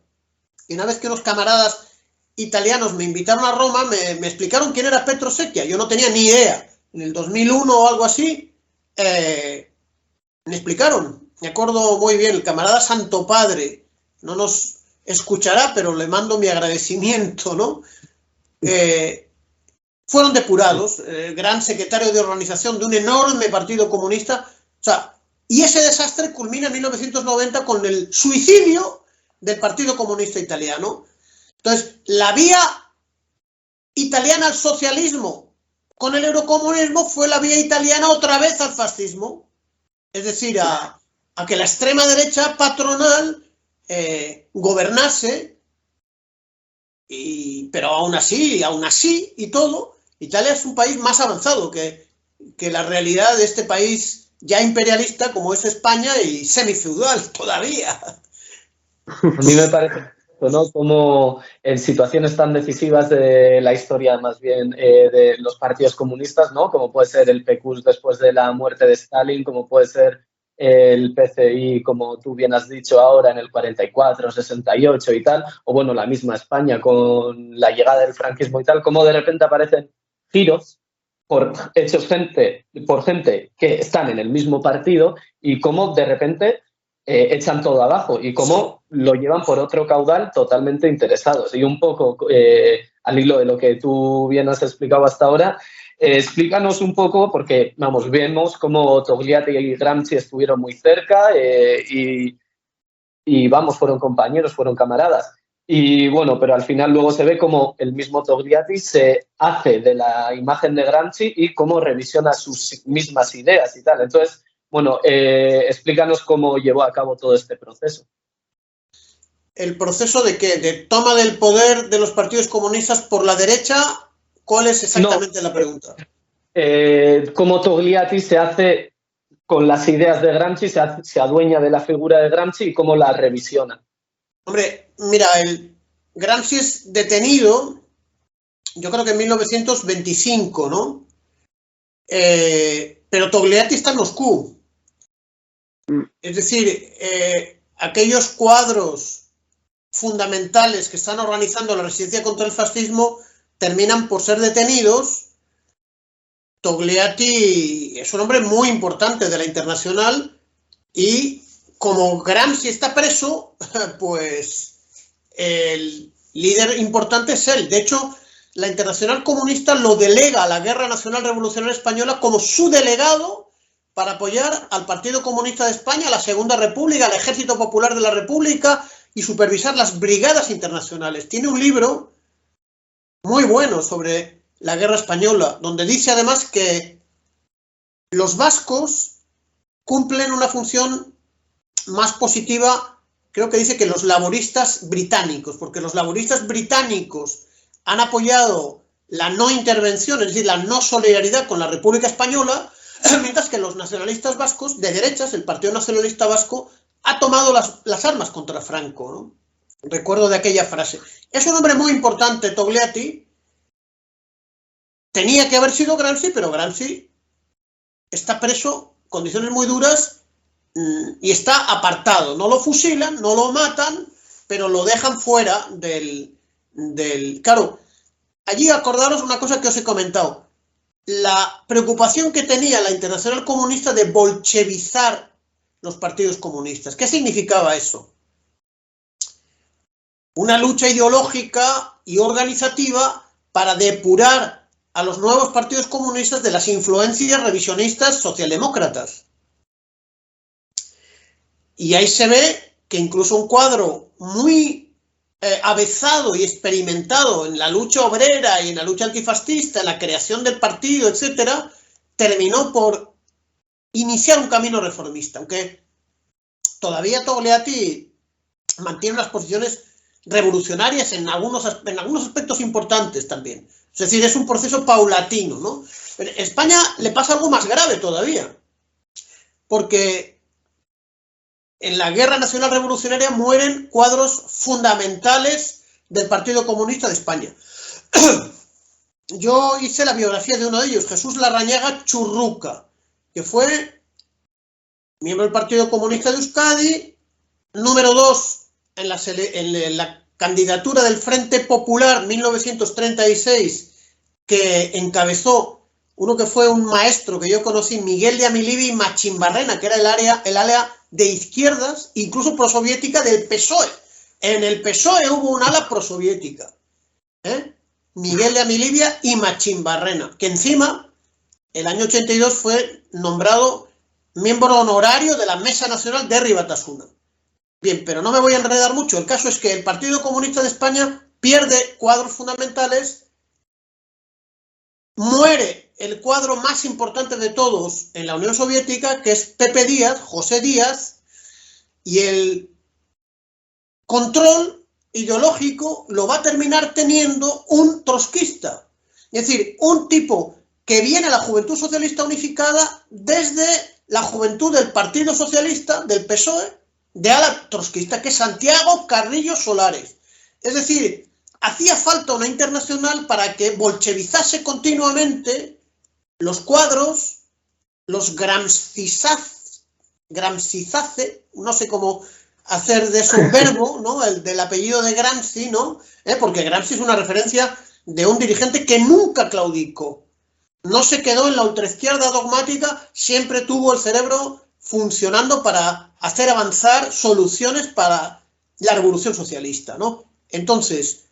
Speaker 2: Y una vez que unos camaradas italianos me invitaron a Roma, me explicaron quién era Petro Secchia. Yo no tenía ni idea. En el 2001 o algo así, me explicaron. Me acuerdo muy bien, el camarada Santo Padre no nos escuchará, pero le mando mi agradecimiento, ¿no? Fueron depurados, gran secretario de organización de un enorme partido comunista. O sea, y ese desastre culmina en 1990 con el suicidio del Partido Comunista Italiano. Entonces, la vía italiana al socialismo con el eurocomunismo fue la vía italiana otra vez al fascismo. Es decir, a que la extrema derecha patronal gobernase, pero aún así y todo, Italia es un país más avanzado que la realidad de este país ya imperialista como es España y semifeudal todavía.
Speaker 3: A mí me parece, ¿no?, como en situaciones tan decisivas de la historia, más bien de los partidos comunistas, ¿no?, como puede ser el PQS después de la muerte de Stalin, como puede ser el PCI, como tú bien has dicho ahora, en el 44, 68 y tal, o bueno, la misma España con la llegada del franquismo y tal, como de repente aparecen giros hechos por gente que están en el mismo partido y cómo de repente echan todo abajo y cómo lo llevan por otro caudal totalmente interesados. Y un poco al hilo de lo que tú bien has explicado hasta ahora, explícanos un poco, porque vamos, vemos cómo Togliatti y Gramsci estuvieron muy cerca y vamos, fueron compañeros, fueron camaradas. Y bueno, pero al final luego se ve como el mismo Togliatti se hace de la imagen de Gramsci y cómo revisiona sus mismas ideas y tal. Entonces, bueno, explícanos cómo llevó a cabo todo este proceso.
Speaker 2: ¿El proceso de qué? ¿De toma del poder de los partidos comunistas por la derecha? ¿Cuál es exactamente la pregunta?
Speaker 3: Cómo Togliatti se hace con las ideas de Gramsci, se adueña de la figura de Gramsci y cómo la revisiona.
Speaker 2: Hombre, mira, Gramsci es detenido, yo creo que en 1925, ¿no? Pero Togliatti está en Moscú. Es decir, aquellos cuadros fundamentales que están organizando la resistencia contra el fascismo terminan por ser detenidos. Togliatti es un hombre muy importante de la Internacional y como Gramsci está preso, pues el líder importante es él. De hecho, la Internacional Comunista lo delega a la Guerra Nacional Revolucionaria Española como su delegado para apoyar al Partido Comunista de España, a la Segunda República, al Ejército Popular de la República y supervisar las brigadas internacionales. Tiene un libro muy bueno sobre la Guerra Española, donde dice además que los vascos cumplen una función más positiva, creo que dice que los laboristas británicos, porque los laboristas británicos han apoyado la no intervención, es decir, la no solidaridad con la República Española, mientras que los nacionalistas vascos, de derechas, el Partido Nacionalista Vasco, ha tomado las armas contra Franco, ¿no? Recuerdo de aquella frase. Es un hombre muy importante, Togliatti. Tenía que haber sido Gramsci, pero Gramsci está preso, condiciones muy duras, y está apartado. No lo fusilan, no lo matan, pero lo dejan fuera del... Claro, allí acordaros una cosa que os he comentado. La preocupación que tenía la Internacional Comunista de bolchevizar los partidos comunistas. ¿Qué significaba eso? Una lucha ideológica y organizativa para depurar a los nuevos partidos comunistas de las influencias revisionistas socialdemócratas. Y ahí se ve que incluso un cuadro muy avezado y experimentado en la lucha obrera y en la lucha antifascista, en la creación del partido, etcétera, terminó por iniciar un camino reformista, aunque todavía Togliatti mantiene unas posiciones revolucionarias en algunos aspectos importantes también. Es decir, es un proceso paulatino, ¿no? Pero en España le pasa algo más grave todavía, porque en la Guerra Nacional Revolucionaria mueren cuadros fundamentales del Partido Comunista de España. Yo hice la biografía de uno de ellos, Jesús Larrañaga Churruca, que fue miembro del Partido Comunista de Euskadi, número 2 en la candidatura del Frente Popular 1936, que encabezó uno que fue un maestro que yo conocí, Miguel de Amilibi Machimbarrena, que era el área de izquierdas, incluso prosoviética del PSOE. En el PSOE hubo un ala prosoviética. Miguel de Amilibia y Machimbarrena, que encima, el año 82 fue nombrado miembro honorario de la Mesa Nacional de Herri Batasuna. Bien, pero no me voy a enredar mucho. El caso es que el Partido Comunista de España pierde cuadros fundamentales, muere el cuadro más importante de todos en la Unión Soviética, que es Pepe Díaz, José Díaz, y el control ideológico lo va a terminar teniendo un trotskista. Es decir, un tipo que viene a la Juventud Socialista Unificada desde la juventud del Partido Socialista, del PSOE, de ala trotskista, que es Santiago Carrillo Solares. Es decir, hacía falta una internacional para que bolchevizase continuamente los cuadros, los gramscizace, no sé cómo hacer de eso un verbo, ¿no? El del apellido de Gramsci, ¿no? Porque Gramsci es una referencia de un dirigente que nunca claudicó. No se quedó en la ultraizquierda dogmática, siempre tuvo el cerebro funcionando para hacer avanzar soluciones para la revolución socialista, ¿no? Entonces,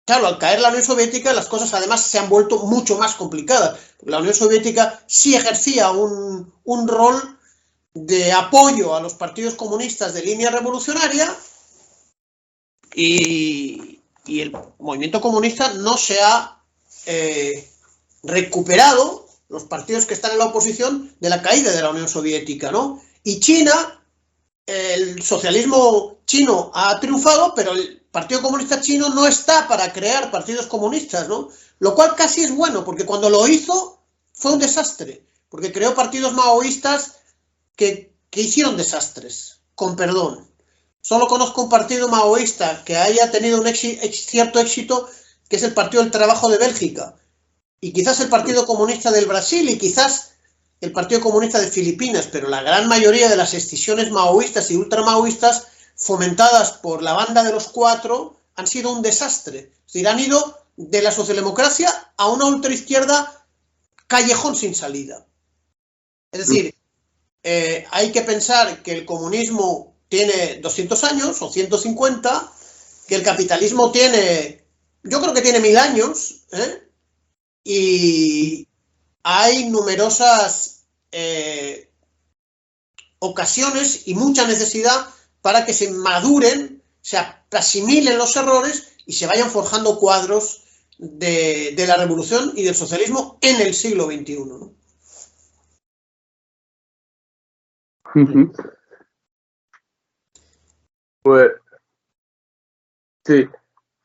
Speaker 2: claro, al caer la Unión Soviética, las cosas además se han vuelto mucho más complicadas. La Unión Soviética sí ejercía un rol de apoyo a los partidos comunistas de línea revolucionaria y el movimiento comunista no se ha recuperado, los partidos que están en la oposición, de la caída de la Unión Soviética, ¿no? Y China, el socialismo chino ha triunfado, pero el Partido Comunista Chino no está para crear partidos comunistas, ¿no? Lo cual casi es bueno, porque cuando lo hizo fue un desastre, porque creó partidos maoístas que hicieron desastres, con perdón. Solo conozco un partido maoísta que haya tenido un cierto éxito, que es el Partido del Trabajo de Bélgica, y quizás el Partido Comunista del Brasil, y quizás el Partido Comunista de Filipinas, pero la gran mayoría de las escisiones maoístas y ultramaoístas fomentadas por la banda de los cuatro han sido un desastre. Es decir, han ido de la socialdemocracia a una ultraizquierda callejón sin salida. Es decir, hay que pensar que el comunismo tiene 200 años o 150, que el capitalismo tiene, yo creo que tiene 1000 años, y hay numerosas ocasiones y mucha necesidad para que se maduren, se asimilen los errores y se vayan forjando cuadros de la revolución y del socialismo en el siglo XXI, ¿no?
Speaker 1: Pues sí,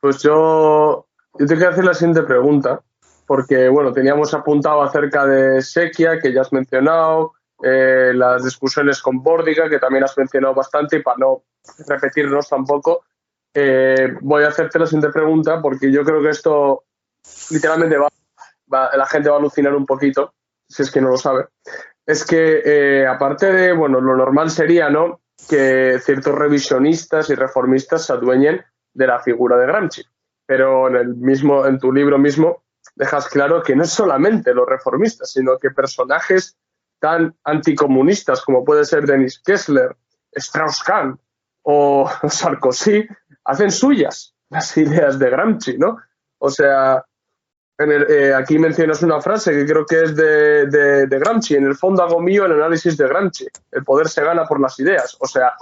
Speaker 1: pues yo te quiero hacer la siguiente pregunta, porque bueno, teníamos apuntado acerca de Sequia, que ya has mencionado, las discusiones con Bórdiga, que también has mencionado bastante, y para no repetirnos tampoco, voy a hacerte la siguiente pregunta, porque yo creo que esto literalmente la gente va a alucinar un poquito, si es que no lo sabe. Es que aparte de, bueno, lo normal sería, ¿no?, que ciertos revisionistas y reformistas se adueñen de la figura de Gramsci, pero en tu libro mismo dejas claro que no es solamente los reformistas, sino que personajes tan anticomunistas como puede ser Denis Kessler, Strauss-Kahn o Sarkozy hacen suyas las ideas de Gramsci, ¿no? O sea, aquí mencionas una frase que creo que es de Gramsci: en el fondo hago mío el análisis de Gramsci, el poder se gana por las ideas. O sea,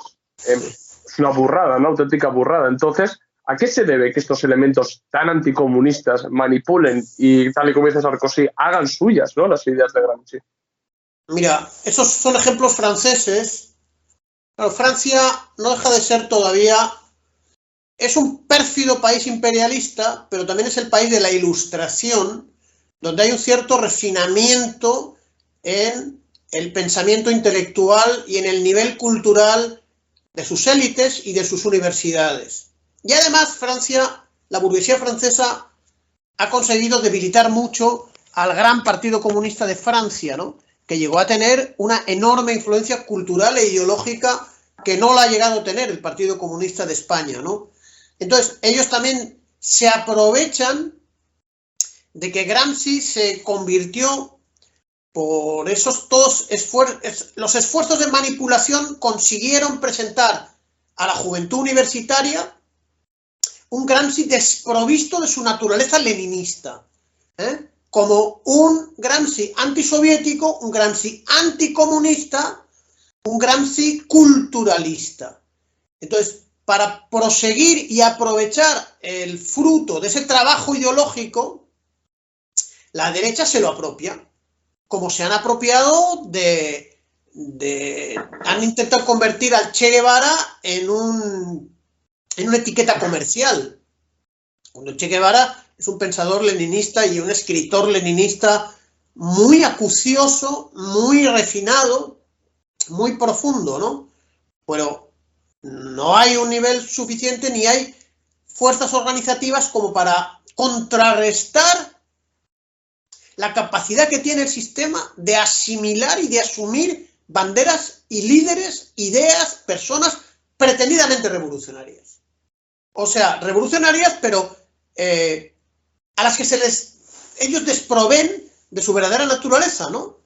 Speaker 1: es una burrada, una auténtica burrada. Entonces, ¿a qué se debe que estos elementos tan anticomunistas manipulen y, tal y como dice Sarkozy, hagan suyas, ¿no?, las ideas de Gramsci?
Speaker 2: Mira, esos son ejemplos franceses. Claro, Francia no deja de ser todavía... Es un pérfido país imperialista, pero también es el país de la Ilustración, donde hay un cierto refinamiento en el pensamiento intelectual y en el nivel cultural de sus élites y de sus universidades. Y además Francia, la burguesía francesa, ha conseguido debilitar mucho al gran Partido Comunista de Francia, ¿no?, que llegó a tener una enorme influencia cultural e ideológica que no la ha llegado a tener el Partido Comunista de España, ¿no? Entonces, ellos también se aprovechan de que Gramsci se convirtió, por esos todos los esfuerzos de manipulación, consiguieron presentar a la juventud universitaria un Gramsci desprovisto de su naturaleza leninista, como un Gramsci antisoviético, un Gramsci anticomunista, un Gramsci culturalista. Entonces, para proseguir y aprovechar el fruto de ese trabajo ideológico, la derecha se lo apropia, como se han apropiado han intentado convertir al Che Guevara en una etiqueta comercial. Cuando Che Guevara es un pensador leninista y un escritor leninista muy acucioso, muy refinado, muy profundo, ¿no? Pero no hay un nivel suficiente ni hay fuerzas organizativas como para contrarrestar la capacidad que tiene el sistema de asimilar y de asumir banderas y líderes, ideas, personas pretendidamente revolucionarias. O sea, revolucionarias, pero a las que ellos desprovén de su verdadera naturaleza, ¿no?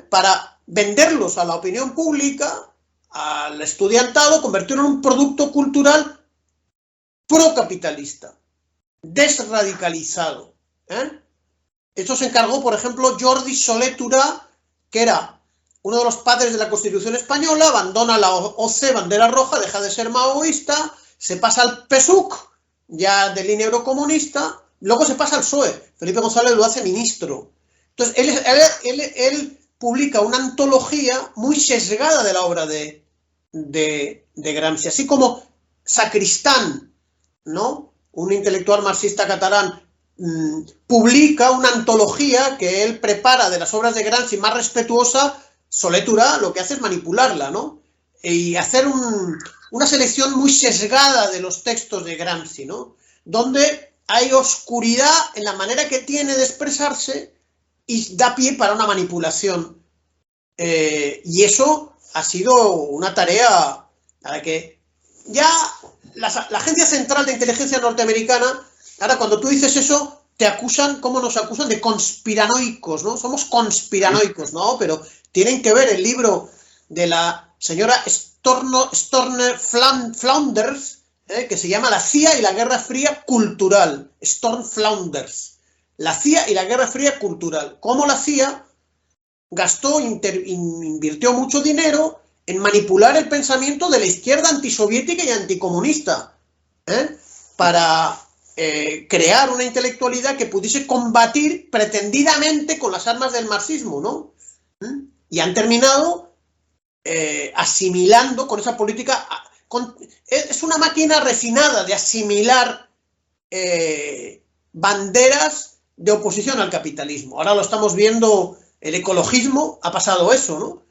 Speaker 2: Para venderlos a la opinión pública, al estudiantado, convertirlo en un producto cultural procapitalista, desradicalizado. Esto se encargó, por ejemplo, Jordi Solé Tura, que era uno de los padres de la Constitución española, abandona la OC, bandera roja, deja de ser maoísta, se pasa al PSUC, ya de línea eurocomunista, luego se pasa al PSOE. Felipe González lo hace ministro. Entonces, él publica una antología muy sesgada de la obra de Gramsci, así como Sacristán, ¿no? Un intelectual marxista catalán, publica una antología que él prepara de las obras de Gramsci más respetuosa. Solé Tura lo que hace es manipularla, ¿no? Y hacer una selección muy sesgada de los textos de Gramsci, ¿no? Donde hay oscuridad en la manera que tiene de expresarse y da pie para una manipulación. Y eso ha sido una tarea a la que ya la Agencia Central de Inteligencia Norteamericana, ahora cuando tú dices eso, te acusan, ¿cómo nos acusan? De conspiranoicos, ¿no? Somos conspiranoicos, ¿no? Pero tienen que ver el libro de la señora Storner Flounders, que se llama La CIA y la Guerra Fría Cultural. Storm Flounders. La CIA y la Guerra Fría Cultural. Cómo la CIA invirtió mucho dinero en manipular el pensamiento de la izquierda antisoviética y anticomunista, para crear una intelectualidad que pudiese combatir pretendidamente con las armas del marxismo, ¿no? Y han terminado asimilando con esa política. Es una máquina refinada de asimilar banderas de oposición al capitalismo. Ahora lo estamos viendo, el ecologismo ha pasado eso, ¿no?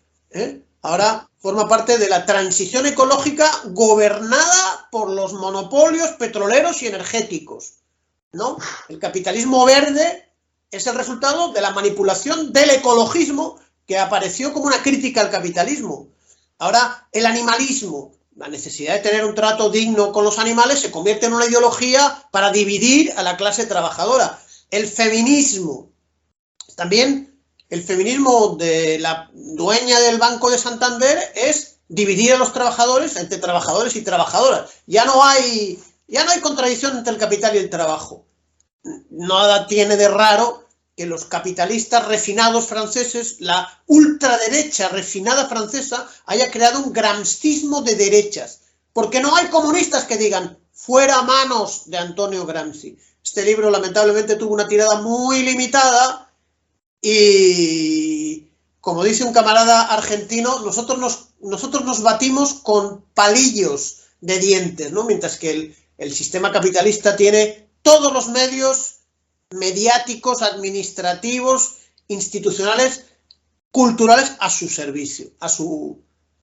Speaker 2: Ahora forma parte de la transición ecológica gobernada por los monopolios petroleros y energéticos, ¿no? El capitalismo verde es el resultado de la manipulación del ecologismo, que apareció como una crítica al capitalismo. Ahora el animalismo, la necesidad de tener un trato digno con los animales, se convierte en una ideología para dividir a la clase trabajadora. El feminismo, también el feminismo de la dueña del Banco de Santander, es dividir a los trabajadores entre trabajadores y trabajadoras. Ya no hay contradicción entre el capital y el trabajo. Nada tiene de raro que los capitalistas refinados franceses, la ultraderecha refinada francesa, haya creado un gramscismo de derechas. Porque no hay comunistas que digan fuera manos de Antonio Gramsci. Este libro lamentablemente tuvo una tirada muy limitada y, como dice un camarada argentino, nosotros nos batimos con palillos de dientes, ¿no? Mientras que el sistema capitalista tiene todos los medios mediáticos, administrativos, institucionales, culturales a su servicio,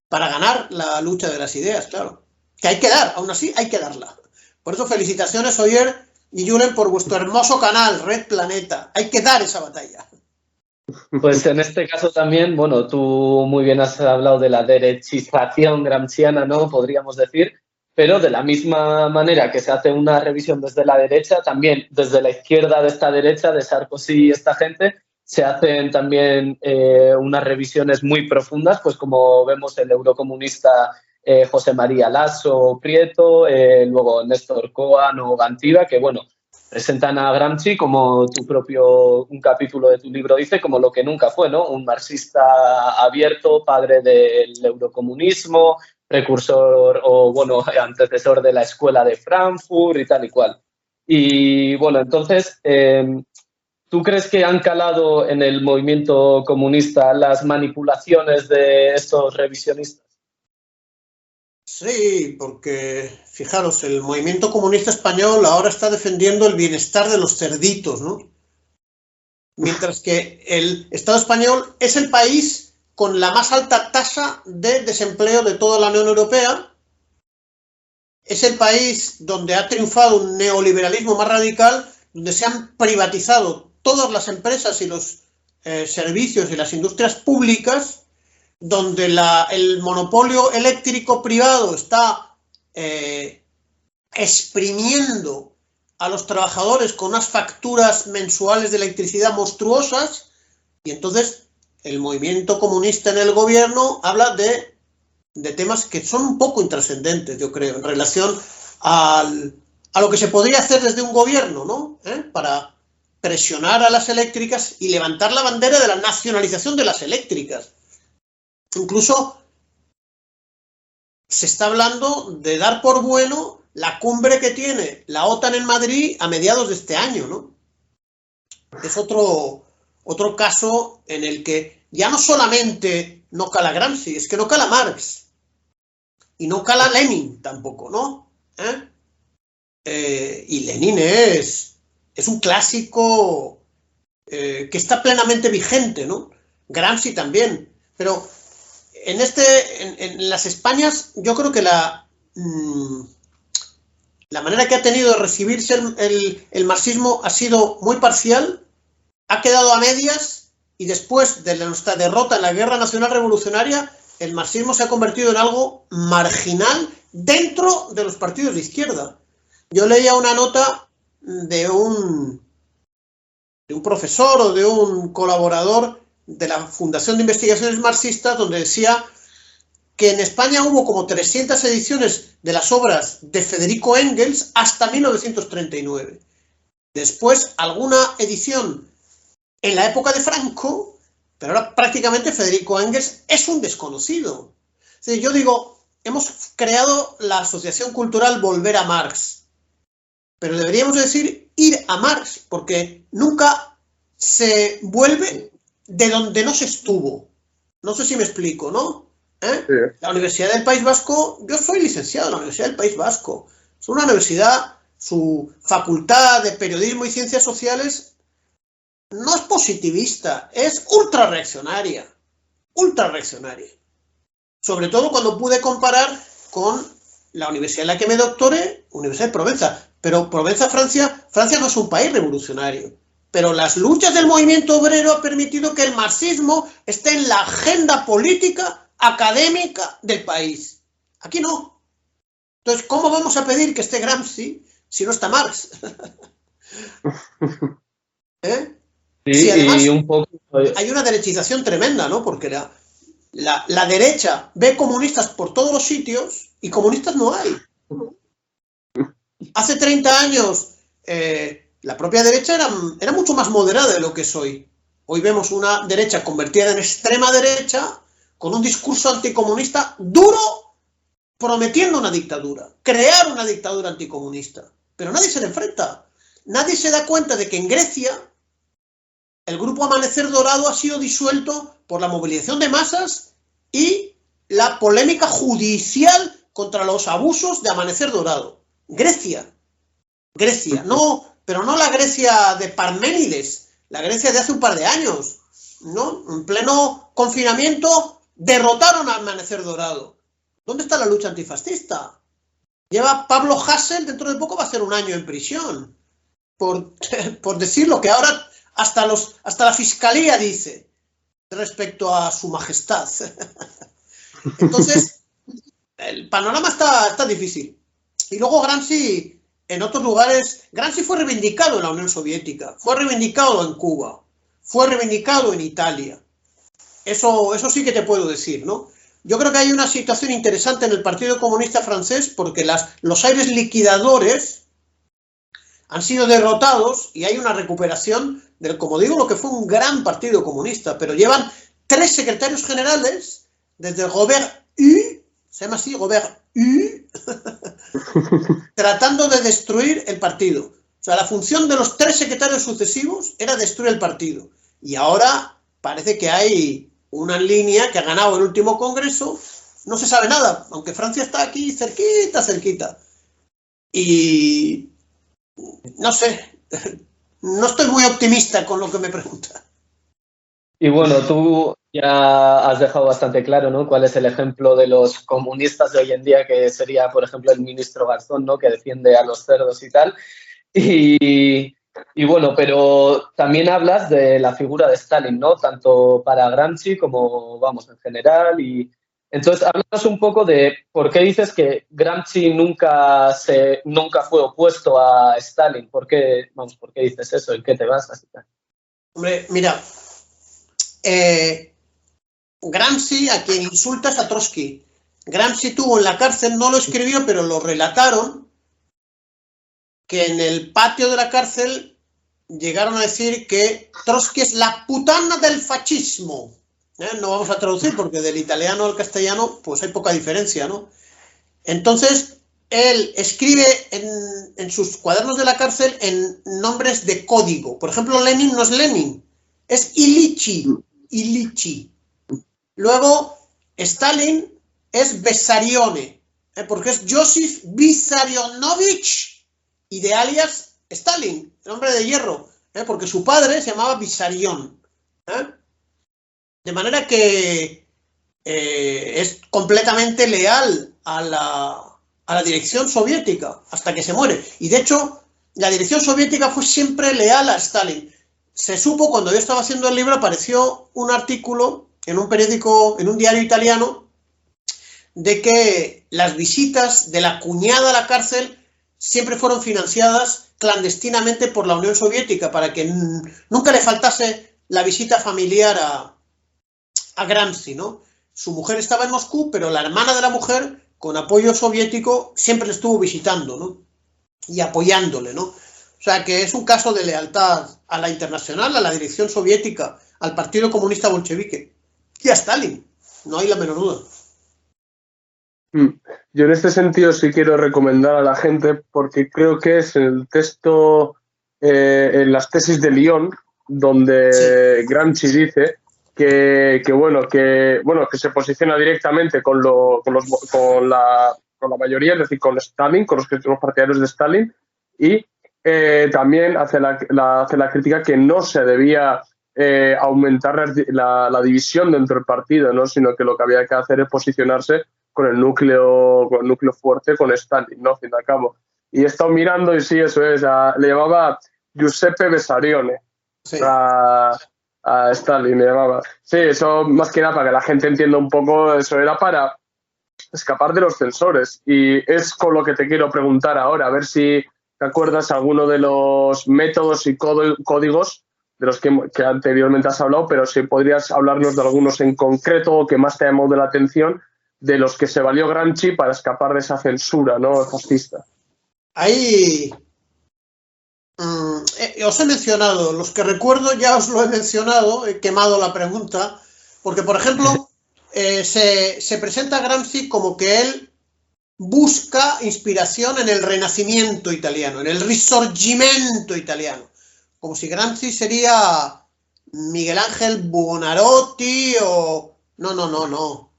Speaker 2: para ganar la lucha de las ideas, claro. Que hay que dar, aún así hay que darla. Por eso felicitaciones, Oyer y Julen, por vuestro hermoso canal, Red Planeta. Hay que dar esa batalla.
Speaker 3: Pues en este caso también, bueno, tú muy bien has hablado de la derechización gramsciana, ¿no? Podríamos decir, pero de la misma manera que se hace una revisión desde la derecha, también desde la izquierda de esta derecha, de Sarkozy y esta gente, se hacen también unas revisiones muy profundas, pues como vemos el eurocomunista José María Lasso Prieto, luego Néstor Coan o Gantiba, que bueno, presentan a Gramsci como un capítulo de tu libro dice, como lo que nunca fue, ¿no? Un marxista abierto, padre del eurocomunismo, precursor o, bueno, antecesor de la escuela de Frankfurt y tal y cual. Y, bueno, entonces, ¿Tú crees que han calado en el movimiento comunista las manipulaciones de estos revisionistas?
Speaker 2: Sí, porque fijaros, el movimiento comunista español ahora está defendiendo el bienestar de los cerditos, ¿no? Mientras que el Estado español es el país con la más alta tasa de desempleo de toda la Unión Europea, es el país donde ha triunfado un neoliberalismo más radical, donde se han privatizado todas las empresas y los servicios y las industrias públicas, donde el monopolio eléctrico privado está exprimiendo a los trabajadores con unas facturas mensuales de electricidad monstruosas, y entonces el movimiento comunista en el gobierno habla de temas que son un poco intrascendentes, yo creo, en relación a lo que se podría hacer desde un gobierno, ¿no? Para presionar a las eléctricas y levantar la bandera de la nacionalización de las eléctricas. Incluso se está hablando de dar por bueno la cumbre que tiene la OTAN en Madrid a mediados de este año, ¿no? Es otro caso en el que ya no solamente no cala Gramsci, es que no cala Marx y no cala Lenin tampoco, ¿no? Y Lenin es un clásico que está plenamente vigente, ¿no? Gramsci también, pero en las Españas yo creo que la manera que ha tenido de recibirse el marxismo ha sido muy parcial, ha quedado a medias, y después de nuestra derrota en la Guerra Nacional Revolucionaria, el marxismo se ha convertido en algo marginal dentro de los partidos de izquierda. Yo leía una nota de un profesor o de un colaborador de la Fundación de Investigaciones Marxistas, donde decía que en España hubo como 300 ediciones de las obras de Federico Engels hasta 1939. Después alguna edición en la época de Franco, pero ahora prácticamente Federico Engels es un desconocido. Es decir, yo digo, hemos creado la Asociación Cultural Volver a Marx, pero deberíamos decir ir a Marx, porque nunca se vuelve de donde no se estuvo. No sé si me explico, ¿no? Sí. La Universidad del País Vasco, yo soy licenciado en la Universidad del País Vasco. Es una universidad, su facultad de Periodismo y Ciencias Sociales no es positivista, es ultra reaccionaria. Sobre todo cuando pude comparar con la universidad en la que me doctoré, Universidad de Provenza. Pero Provenza, Francia no es un país revolucionario. Pero las luchas del movimiento obrero han permitido que el marxismo esté en la agenda política, académica del país. Aquí no. Entonces, ¿cómo vamos a pedir que esté Gramsci si no está Marx?
Speaker 3: Sí,
Speaker 2: sí, además,
Speaker 3: y un poco...
Speaker 2: hay una derechización tremenda, ¿no? Porque la derecha ve comunistas por todos los sitios y comunistas no hay. Hace 30 años la propia derecha era mucho más moderada de lo que es hoy. Hoy vemos una derecha convertida en extrema derecha con un discurso anticomunista duro, prometiendo una dictadura, crear una dictadura anticomunista. Pero nadie se le enfrenta. Nadie se da cuenta de que en Grecia el grupo Amanecer Dorado ha sido disuelto por la movilización de masas y la polémica judicial contra los abusos de Amanecer Dorado. Grecia, no, pero no la Grecia de Parménides, la Grecia de hace un par de años, ¿no? En pleno confinamiento derrotaron a Amanecer Dorado. ¿Dónde está la lucha antifascista? Lleva Pablo Hasél, dentro de poco va a hacer un año en prisión, por decir lo que ahora hasta la fiscalía dice respecto a su majestad. Entonces, el panorama está difícil. Y luego Gramsci, en otros lugares, Gramsci fue reivindicado en la Unión Soviética, fue reivindicado en Cuba, fue reivindicado en Italia. Eso sí que te puedo decir, ¿no? Yo creo que hay una situación interesante en el Partido Comunista Francés porque los aires liquidadores han sido derrotados y hay una recuperación del, como digo, lo que fue un gran partido comunista, pero llevan 3 secretarios generales desde Robert Hue, se llama así, Robert Hue, tratando de destruir el partido. O sea, la función de los 3 secretarios sucesivos era destruir el partido. Y ahora parece que hay una línea que ha ganado el último congreso. No se sabe nada, aunque Francia está aquí cerquita. Y no sé, no estoy muy optimista con lo que me pregunta.
Speaker 3: Y bueno, tú ya has dejado bastante claro, ¿no?, cuál es el ejemplo de los comunistas de hoy en día, que sería, por ejemplo, el ministro Garzón, ¿no?, que defiende a los cerdos y tal. Y bueno, pero también hablas de la figura de Stalin, ¿no?, tanto para Gramsci como, vamos, en general. Y entonces, háblanos un poco de por qué dices que Gramsci nunca fue opuesto a Stalin. ¿Por qué dices eso? ¿En qué te basas?
Speaker 2: Hombre, mira, Gramsci, a quien insultas, a Trotsky. Gramsci tuvo en la cárcel, no lo escribió, pero lo relataron, que en el patio de la cárcel llegaron a decir que Trotsky es la putana del fascismo. No vamos a traducir porque del italiano al castellano pues hay poca diferencia, ¿no? Entonces, él escribe en sus cuadernos de la cárcel en nombres de código. Por ejemplo, Lenin no es Lenin, es Ilichi. Luego, Stalin es Vissarione, porque es Josif Vissarionovich, y de alias Stalin, el hombre de hierro, porque su padre se llamaba Vissarion. De manera que es completamente leal a la dirección soviética hasta que se muere. Y de hecho, la dirección soviética fue siempre leal a Stalin. Se supo, cuando yo estaba haciendo el libro, apareció un artículo en un periódico, en un diario italiano, de que las visitas de la cuñada a la cárcel siempre fueron financiadas clandestinamente por la Unión Soviética, para que nunca le faltase la visita familiar a Gramsci, ¿no? Su mujer estaba en Moscú, pero la hermana de la mujer, con apoyo soviético, siempre le estuvo visitando, ¿no?, y apoyándole, ¿no? O sea, que es un caso de lealtad a la internacional, a la dirección soviética, al Partido Comunista Bolchevique y a Stalin, no hay la menor duda.
Speaker 1: Yo en este sentido sí quiero recomendar a la gente, porque creo que es el texto, en las tesis de Lyon, donde Gramsci dice que se posiciona directamente con la mayoría, es decir, con Stalin, con los partidarios de Stalin, y también hace la crítica que no se debía aumentar la división dentro del partido, ¿no?, sino que lo que había que hacer es posicionarse con el núcleo fuerte, con Stalin, ¿no?, fin de cabo. Y he estado mirando y sí, eso es, le llamaba Giuseppe Vessarione,
Speaker 2: Sí.
Speaker 1: a Stalin le llamaba. Sí, eso más que nada para que la gente entienda un poco, eso era para escapar de los censores. Y es con lo que te quiero preguntar ahora, a ver si te acuerdas alguno de los métodos y códigos de los que anteriormente has hablado, pero si podrías hablarnos de algunos en concreto o que más te ha llamado de la atención, de los que se valió Gramsci para escapar de esa censura, ¿no?, fascista.
Speaker 2: Ahí os he mencionado, los que recuerdo ya os lo he mencionado, he quemado la pregunta, porque, por ejemplo, se presenta a Gramsci como que él busca inspiración en el Renacimiento italiano, en el Risorgimento italiano, como si Gramsci sería Miguel Ángel Buonarroti o... No.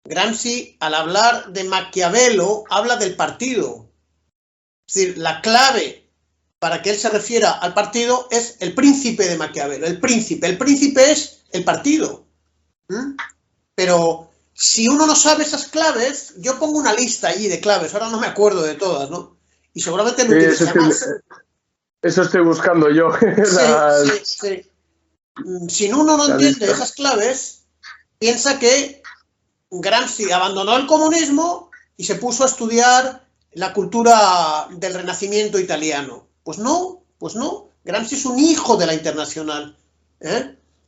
Speaker 2: Gramsci, al hablar de Maquiavelo, habla del partido. Es decir, la clave para que él se refiera al partido es el príncipe de Maquiavelo. El príncipe es el partido. Pero si uno no sabe esas claves, yo pongo una lista allí de claves, ahora no me acuerdo de todas, ¿no? Y seguramente lo utiliza más.
Speaker 1: Eso estoy buscando yo.
Speaker 2: Sí. Si uno no entiende esas claves, piensa que Gramsci abandonó el comunismo y se puso a estudiar la cultura del Renacimiento italiano. Pues no. Gramsci es un hijo de la Internacional,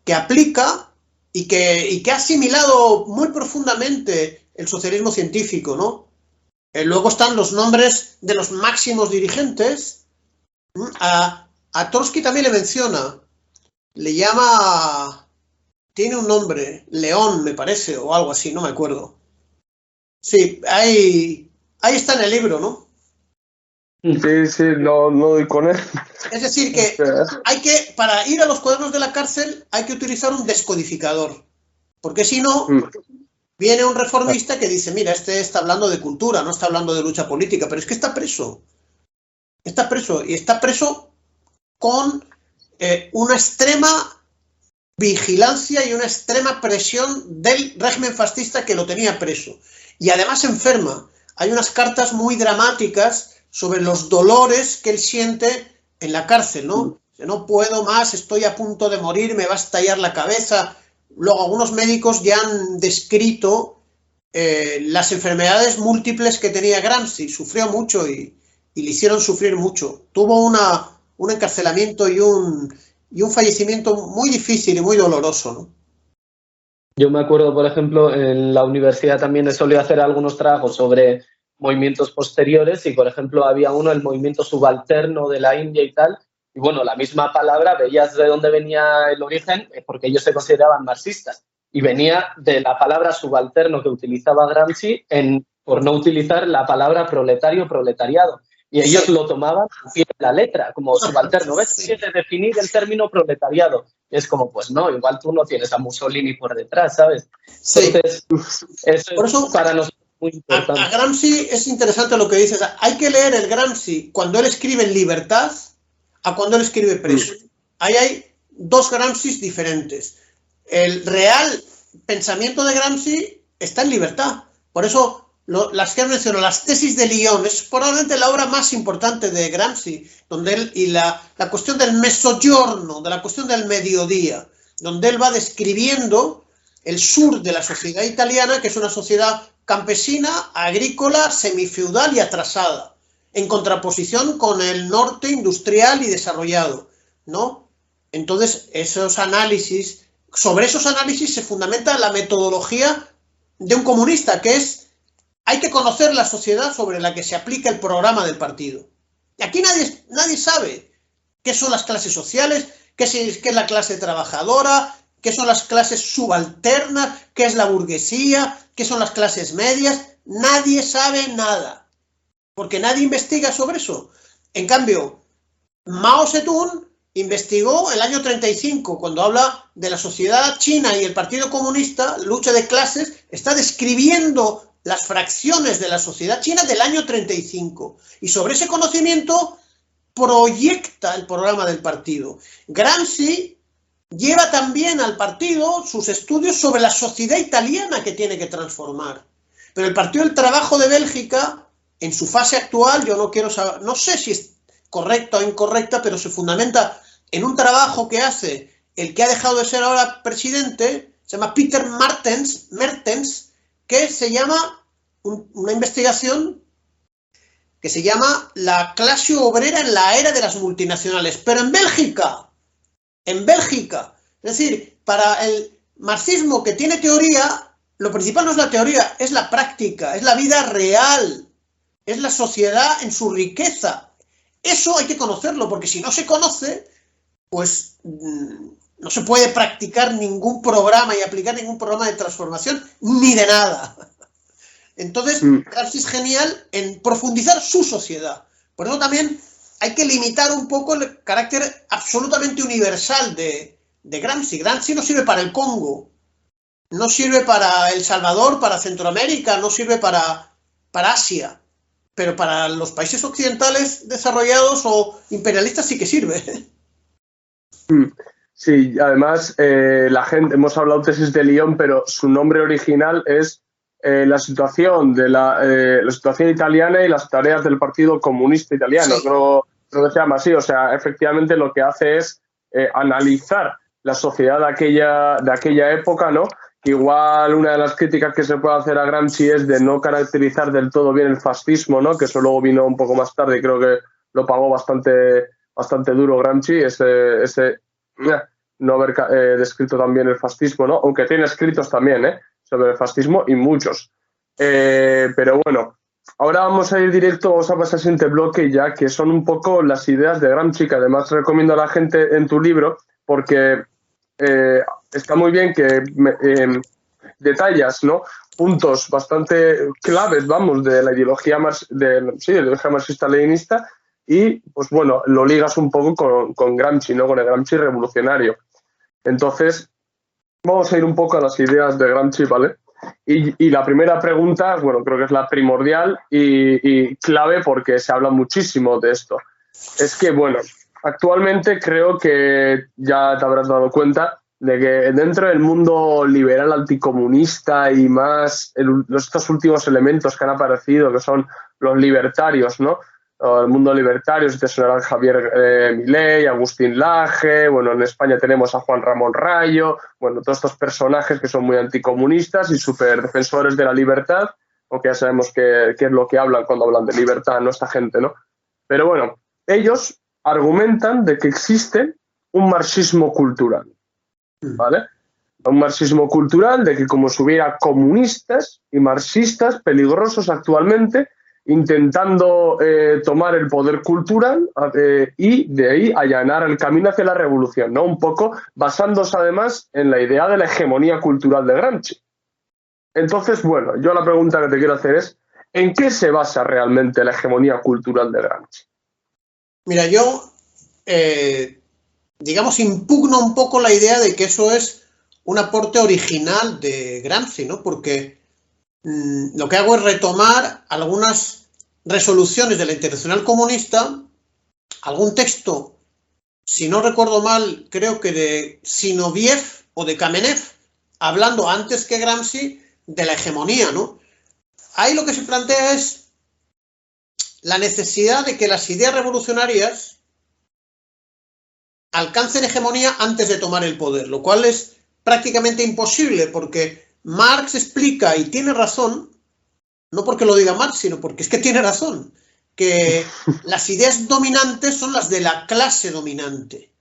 Speaker 2: que aplica y que ha asimilado muy profundamente el socialismo científico, ¿no? Luego están los nombres de los máximos dirigentes. A Trotsky también le menciona. Le llama... Tiene un nombre, León, me parece, o algo así, no me acuerdo. Sí, ahí está en el libro, ¿no?
Speaker 1: Sí, no doy con él.
Speaker 2: Es decir, que para ir a los cuadernos de la cárcel hay que utilizar un descodificador, porque si no, viene un reformista que dice, mira, este está hablando de cultura, no está hablando de lucha política, pero es que está preso. Está preso, y está preso con una extrema vigilancia y una extrema presión del régimen fascista que lo tenía preso. Y además enferma. Hay unas cartas muy dramáticas sobre los dolores que él siente en la cárcel, ¿no? No puedo más, estoy a punto de morir, me va a estallar la cabeza. Luego, algunos médicos ya han descrito las enfermedades múltiples que tenía Gramsci. Sufrió mucho y le hicieron sufrir mucho. Tuvo un encarcelamiento y un fallecimiento muy difícil y muy doloroso, ¿no?
Speaker 3: Yo me acuerdo, por ejemplo, en la universidad también he solido hacer algunos trabajos sobre movimientos posteriores y, por ejemplo, había uno, el movimiento subalterno de la India y tal, y bueno, la misma palabra, veías de dónde venía el origen, porque ellos se consideraban marxistas, y venía de la palabra subalterno que utilizaba Gramsci por no utilizar la palabra proletariado. Y ellos lo tomaban a pie de la letra, como subalterno. ¿Ves? Quiere definir el término proletariado. Y es como, pues no, igual tú no tienes a Mussolini por detrás, ¿sabes? Entonces, eso
Speaker 2: por eso,
Speaker 3: es para nosotros muy importante.
Speaker 2: A Gramsci es interesante lo que dices. Hay que leer el Gramsci cuando él escribe en libertad a cuando él escribe preso. Ahí hay dos Gramscis diferentes. El real pensamiento de Gramsci está en libertad. Por eso las que menciono, las tesis de Lyon, es probablemente la obra más importante de Gramsci, donde él, y la cuestión del mezzogiorno, de la cuestión del mediodía, donde él va describiendo el sur de la sociedad italiana, que es una sociedad campesina, agrícola, semifeudal y atrasada, en contraposición con el norte industrial y desarrollado, ¿no? Entonces, sobre esos análisis se fundamenta la metodología de un comunista, que es: hay que conocer la sociedad sobre la que se aplica el programa del partido. Y aquí nadie sabe qué son las clases sociales, qué es la clase trabajadora, qué son las clases subalternas, qué es la burguesía, qué son las clases medias. Nadie sabe nada, porque nadie investiga sobre eso. En cambio, Mao Zedong investigó el año 35, cuando habla de la sociedad china y el Partido Comunista, lucha de clases, está describiendo las fracciones de la sociedad china del año 35. Y sobre ese conocimiento proyecta el programa del partido. Gramsci lleva también al partido sus estudios sobre la sociedad italiana que tiene que transformar. Pero el Partido del Trabajo de Bélgica, en su fase actual, yo no sé si es correcta o incorrecta, pero se fundamenta en un trabajo que hace el que ha dejado de ser ahora presidente, se llama Peter Mertens, que se llama una investigación que se llama La clase obrera en la era de las multinacionales, pero en Bélgica. Es decir, para el marxismo, que tiene teoría, lo principal no es la teoría, es la práctica, es la vida real, es la sociedad en su riqueza. Eso hay que conocerlo, porque si no se conoce, pues no se puede practicar ningún programa y aplicar ningún programa de transformación, ni de nada. Entonces, Gramsci es genial en profundizar su sociedad. Por eso también hay que limitar un poco el carácter absolutamente universal de Gramsci. Gramsci no sirve para el Congo, no sirve para El Salvador, para Centroamérica, no sirve para Asia, pero para los países occidentales desarrollados o imperialistas sí que sirve.
Speaker 1: Sí, además la gente, hemos hablado tesis de Lyon, pero su nombre original es la situación la situación italiana y las tareas del Partido Comunista Italiano. Sí. Creo que se llama así. O sea, efectivamente lo que hace es analizar la sociedad de aquella época, ¿no? Que igual una de las críticas que se puede hacer a Gramsci es de no caracterizar del todo bien el fascismo, ¿no? Que eso luego vino un poco más tarde y creo que lo pagó bastante duro Gramsci, ese no haber descrito también el fascismo, ¿no? Aunque tiene escritos también, sobre el fascismo y muchos. Pero bueno, ahora vamos a ir directo, vamos a pasar al siguiente bloque ya, que son un poco las ideas de Gramsci, que además recomiendo a la gente en tu libro, porque está muy bien que detallas, ¿no? puntos bastante claves, vamos, de la ideología, de la ideología marxista-leninista y, pues bueno, lo ligas un poco con Gramsci, ¿no? Con el Gramsci revolucionario. Entonces, vamos a ir un poco a las ideas de Gramsci, ¿vale? Y la primera pregunta, bueno, creo que es la primordial y clave porque se habla muchísimo de esto. Es que, bueno, actualmente creo que ya te habrás dado cuenta de que dentro del mundo liberal anticomunista y más estos últimos elementos que han aparecido, que son los libertarios, ¿no? El mundo libertario, si te sonarán Javier Milei, Agustín Laje, bueno, en España tenemos a Juan Ramón Rayo, bueno, todos estos personajes que son muy anticomunistas y súper defensores de la libertad, aunque ya sabemos qué es lo que hablan cuando hablan de libertad, ¿no? Esta gente, ¿no? Pero bueno, ellos argumentan de que existe un marxismo cultural, ¿vale? Un marxismo cultural de que como si hubiera comunistas y marxistas peligrosos actualmente intentando tomar el poder cultural y de ahí allanar el camino hacia la revolución, ¿no? Un poco basándose además en la idea de la hegemonía cultural de Gramsci. Entonces, bueno, yo la pregunta que te quiero hacer es, ¿en qué se basa realmente la hegemonía cultural de Gramsci?
Speaker 2: Mira, yo, digamos, impugno un poco la idea de que eso es un aporte original de Gramsci, ¿no? Porque lo que hago es retomar algunas resoluciones de la Internacional Comunista, algún texto, si no recuerdo mal, creo que de Zinoviev o de Kamenev, hablando antes que Gramsci de la hegemonía, ¿no? Ahí lo que se plantea es la necesidad de que las ideas revolucionarias alcancen hegemonía antes de tomar el poder, lo cual es prácticamente imposible porque Marx explica, y tiene razón, no porque lo diga Marx, sino porque es que tiene razón, que las ideas dominantes son las de la clase dominante.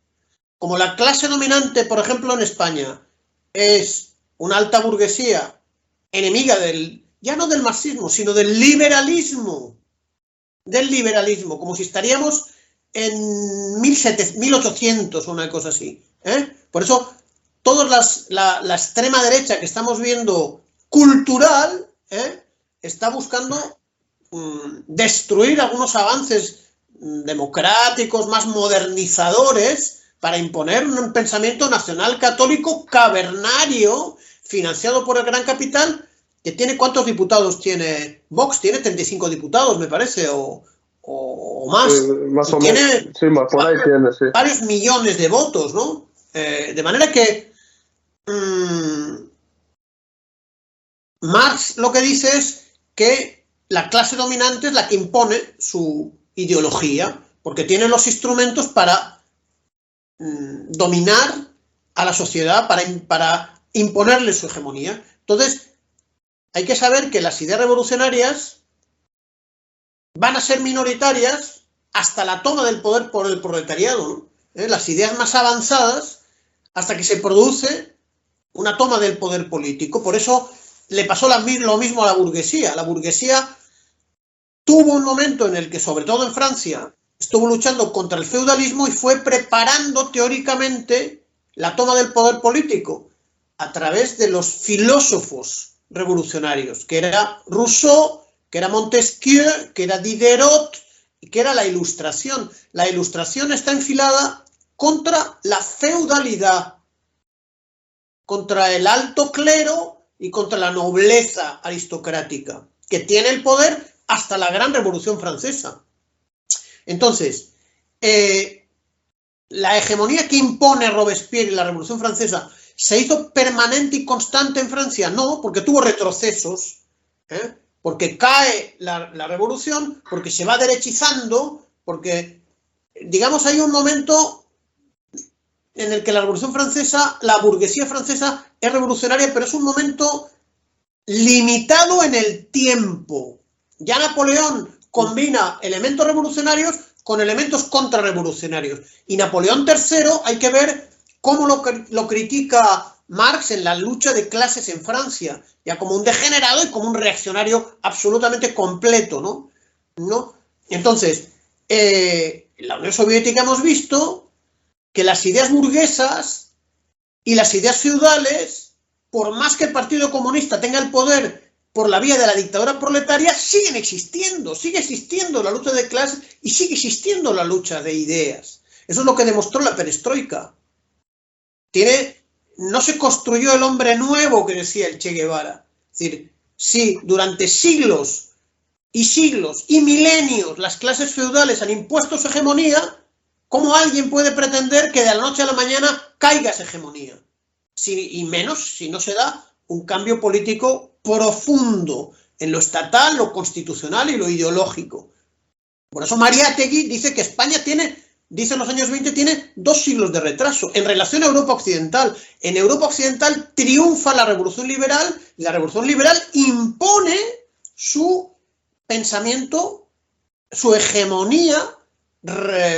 Speaker 2: Como la clase dominante, por ejemplo, en España, es una alta burguesía enemiga ya no del marxismo, sino del liberalismo, como si estaríamos en 1800 o una cosa así. Por eso, toda la extrema derecha que estamos viendo cultural, está buscando destruir algunos avances democráticos, más modernizadores, para imponer un pensamiento nacional católico cavernario, financiado por el gran capital, que tiene, ¿cuántos diputados tiene Vox? Tiene 35 diputados, me parece, o más.
Speaker 1: Más o menos. Sí, por ahí tiene, sí.
Speaker 2: Varios millones de votos, ¿no? De manera que Marx lo que dice es que la clase dominante es la que impone su ideología, porque tiene los instrumentos para dominar a la sociedad, para imponerle su hegemonía. Entonces, hay que saber que las ideas revolucionarias van a ser minoritarias hasta la toma del poder por el proletariado, ¿no? Las ideas más avanzadas hasta que se produce una toma del poder político. Por eso le pasó lo mismo a la burguesía. La burguesía tuvo un momento en el que, sobre todo en Francia, estuvo luchando contra el feudalismo y fue preparando teóricamente la toma del poder político a través de los filósofos revolucionarios, que era Rousseau, que era Montesquieu, que era Diderot y que era la Ilustración. La Ilustración está enfilada contra la feudalidad, contra el alto clero y contra la nobleza aristocrática, que tiene el poder hasta la Gran Revolución Francesa. Entonces, la hegemonía que impone Robespierre y la Revolución Francesa, ¿se hizo permanente y constante en Francia? No, porque tuvo retrocesos, porque cae la revolución, porque se va derechizando, porque, digamos, hay un momento en el que la Revolución Francesa, la burguesía francesa es revolucionaria, pero es un momento limitado en el tiempo. Ya Napoleón combina elementos revolucionarios con elementos contrarrevolucionarios. Y Napoleón III, hay que ver cómo lo critica Marx en la lucha de clases en Francia, ya como un degenerado y como un reaccionario absolutamente completo, ¿no? Entonces, en la Unión Soviética hemos visto que las ideas burguesas y las ideas feudales, por más que el Partido Comunista tenga el poder por la vía de la dictadura proletaria siguen existiendo. Sigue existiendo la lucha de clases y sigue existiendo la lucha de ideas. Eso es lo que demostró la perestroika. No se construyó el hombre nuevo que decía el Che Guevara. Es decir, sí, durante siglos y milenios las clases feudales han impuesto su hegemonía, ¿cómo alguien puede pretender que de la noche a la mañana caiga esa hegemonía? Y menos si no se da un cambio político profundo en lo estatal, lo constitucional y lo ideológico. Por eso Mariátegui dice que España dice en los años 20, tiene 2 siglos de retraso en relación a Europa Occidental. En Europa Occidental triunfa la Revolución Liberal y la Revolución Liberal impone su pensamiento, su hegemonía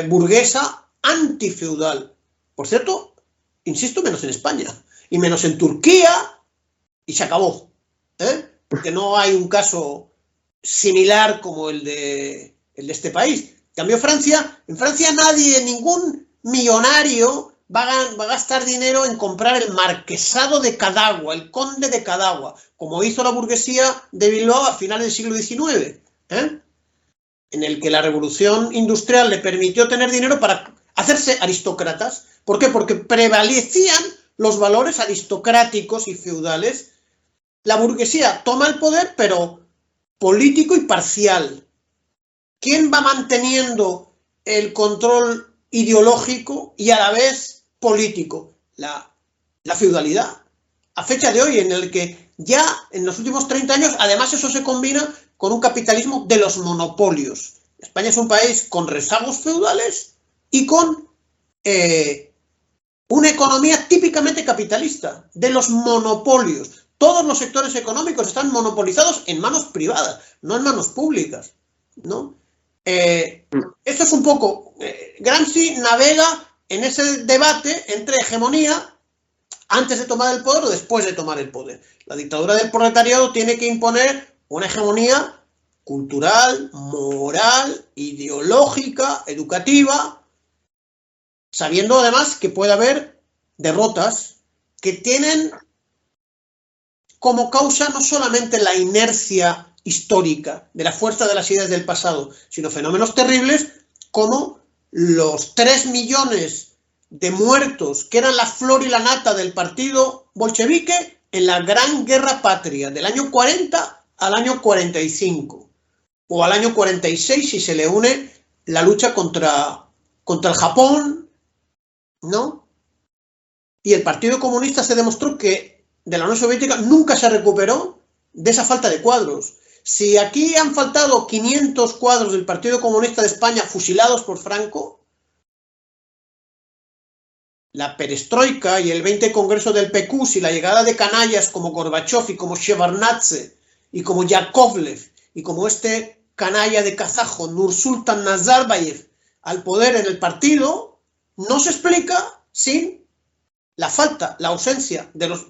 Speaker 2: burguesa antifeudal. Por cierto, insisto, menos en España y menos en Turquía, y se acabó. Porque no hay un caso similar como el de este país. En cambio, en Francia ningún millonario va a gastar dinero en comprar el marquesado de Cadagua, el conde de Cadagua, como hizo la burguesía de Bilbao a finales del siglo XIX, en el que la revolución industrial le permitió tener dinero para hacerse aristócratas. ¿Por qué? Porque prevalecían los valores aristocráticos y feudales. La burguesía toma el poder, pero político y parcial. ¿Quién va manteniendo el control ideológico y a la vez político? La feudalidad. A fecha de hoy, en el que ya en los últimos 30 años, además eso se combina con un capitalismo de los monopolios. España es un país con rezagos feudales y con una economía típicamente capitalista, de los monopolios. Todos los sectores económicos están monopolizados en manos privadas, no en manos públicas, ¿no? Esto es un poco... Gramsci navega en ese debate entre hegemonía antes de tomar el poder o después de tomar el poder. La dictadura del proletariado tiene que imponer una hegemonía cultural, moral, ideológica, educativa, sabiendo además que puede haber derrotas que tienen como causa no solamente la inercia histórica de la fuerza de las ideas del pasado, sino fenómenos terribles como los 3 millones de muertos que eran la flor y la nata del partido bolchevique en la Gran Guerra Patria, del año 40 al año 45, o al año 46 si se le une la lucha contra el Japón, ¿no? Y el Partido Comunista se demostró que de la Unión Soviética nunca se recuperó de esa falta de cuadros. Si aquí han faltado 500 cuadros del Partido Comunista de España fusilados por Franco, la perestroika y el 20 Congreso del PQS y la llegada de canallas como Gorbachev y como Shevardnadze y como Yakovlev y como este canalla de kazajo Nursultan Nazarbayev al poder en el partido, no se explica sin la falta, la ausencia de los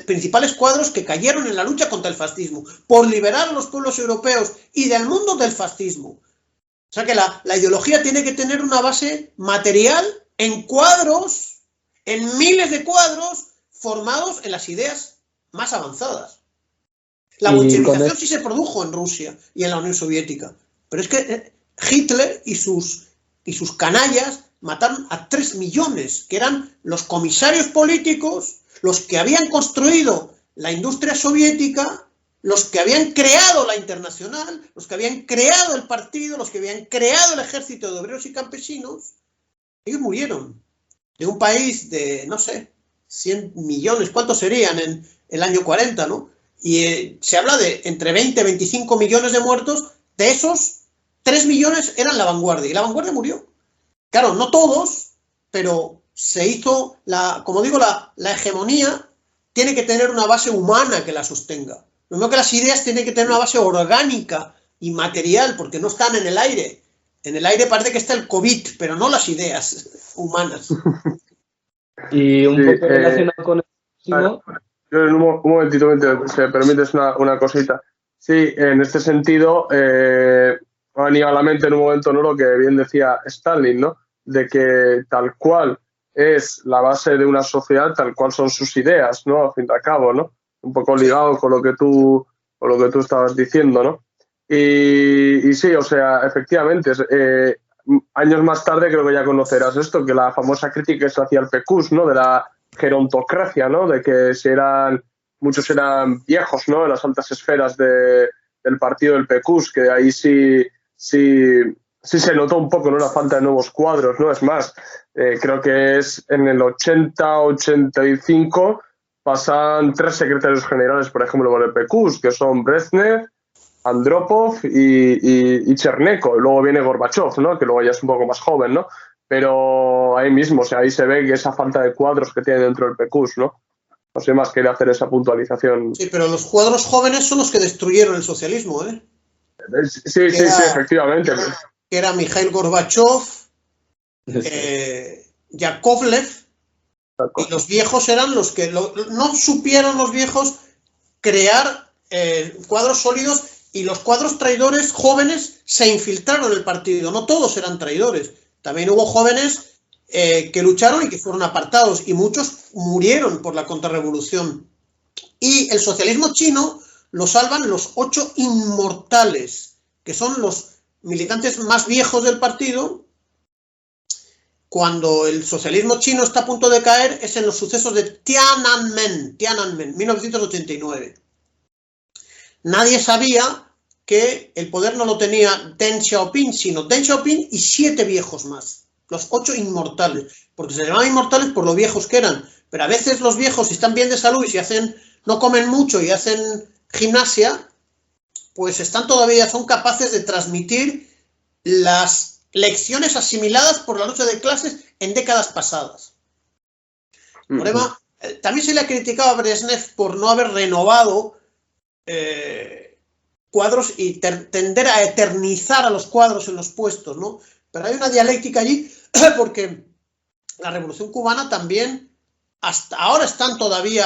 Speaker 2: principales cuadros que cayeron en la lucha contra el fascismo, por liberar a los pueblos europeos y del mundo del fascismo. O sea que la ideología tiene que tener una base material en cuadros, en miles de cuadros formados en las ideas más avanzadas. La bolchevización sí se produjo en Rusia y en la Unión Soviética, pero es que Hitler y sus canallas mataron a 3 millones, que eran los comisarios políticos, los que habían construido la industria soviética, los que habían creado la Internacional, los que habían creado el partido, los que habían creado el ejército de obreros y campesinos. Ellos murieron de un país de, no sé, 100 millones, ¿cuántos serían en el año 40, no? Y se habla de entre 20 y 25 millones de muertos. De esos, 3 millones eran la vanguardia, y la vanguardia murió. Claro, no todos, pero se hizo, como digo, la hegemonía tiene que tener una base humana que la sostenga. Lo mismo que las ideas tienen que tener una base orgánica y material, porque no están en el aire. En el aire parece que está el COVID, pero no las ideas humanas.
Speaker 3: Y un poco relacionado con eso.
Speaker 1: Un momentito, si me permites una cosita. Sí, en este sentido, me ha venido a la mente en un momento, ¿no?, lo que bien decía Stalin, ¿no?, de que tal cual es la base de una sociedad, tal cual son sus ideas, ¿no?, al fin y al cabo, ¿no? Un poco ligado con lo que tú o lo que tú estabas diciendo, ¿no? Y sí, o sea, efectivamente, años más tarde creo que ya conocerás esto, que la famosa crítica que se hacía al PQS, ¿no? De la gerontocracia, ¿no? De que muchos eran viejos, ¿no? En las altas esferas del partido del PQS, que ahí sí se notó un poco, ¿no? La falta de nuevos cuadros, ¿no? Es más, creo que es en el 80-85 pasan 3 secretarios generales, por ejemplo, con el PQS, que son Brezhnev, Andropov y Chernenko. Luego viene Gorbachev, ¿no? Que luego ya es un poco más joven, ¿no? Pero ahí mismo, o sea, ahí se ve que esa falta de cuadros que tiene dentro del PQS, ¿no? No sé más, quería hacer esa puntualización.
Speaker 2: Sí, pero los cuadros jóvenes son los que destruyeron el socialismo, ¿eh?
Speaker 1: Sí, efectivamente.
Speaker 2: Que era Mikhail Gorbachev, Yakovlev, y los viejos eran los que no supieron los viejos crear cuadros sólidos, y los cuadros traidores jóvenes se infiltraron en el partido. No todos eran traidores. También hubo jóvenes que lucharon y que fueron apartados, y muchos murieron por la contrarrevolución. Y el socialismo chino lo salvan los 8 inmortales, que son los militantes más viejos del partido. Cuando el socialismo chino está a punto de caer es en los sucesos de Tiananmen, 1989. Nadie sabía que el poder no lo tenía Deng Xiaoping, sino Deng Xiaoping y 7 viejos más, los 8 inmortales, porque se llamaban inmortales por lo viejos que eran. Pero a veces los viejos, si están bien de salud y si no comen mucho y hacen gimnasia, pues son capaces de transmitir las lecciones asimiladas por la lucha de clases en décadas pasadas. También se le ha criticado a Brezhnev por no haber renovado cuadros y tender a eternizar a los cuadros en los puestos, ¿no? Pero hay una dialéctica allí, porque la Revolución Cubana también, hasta ahora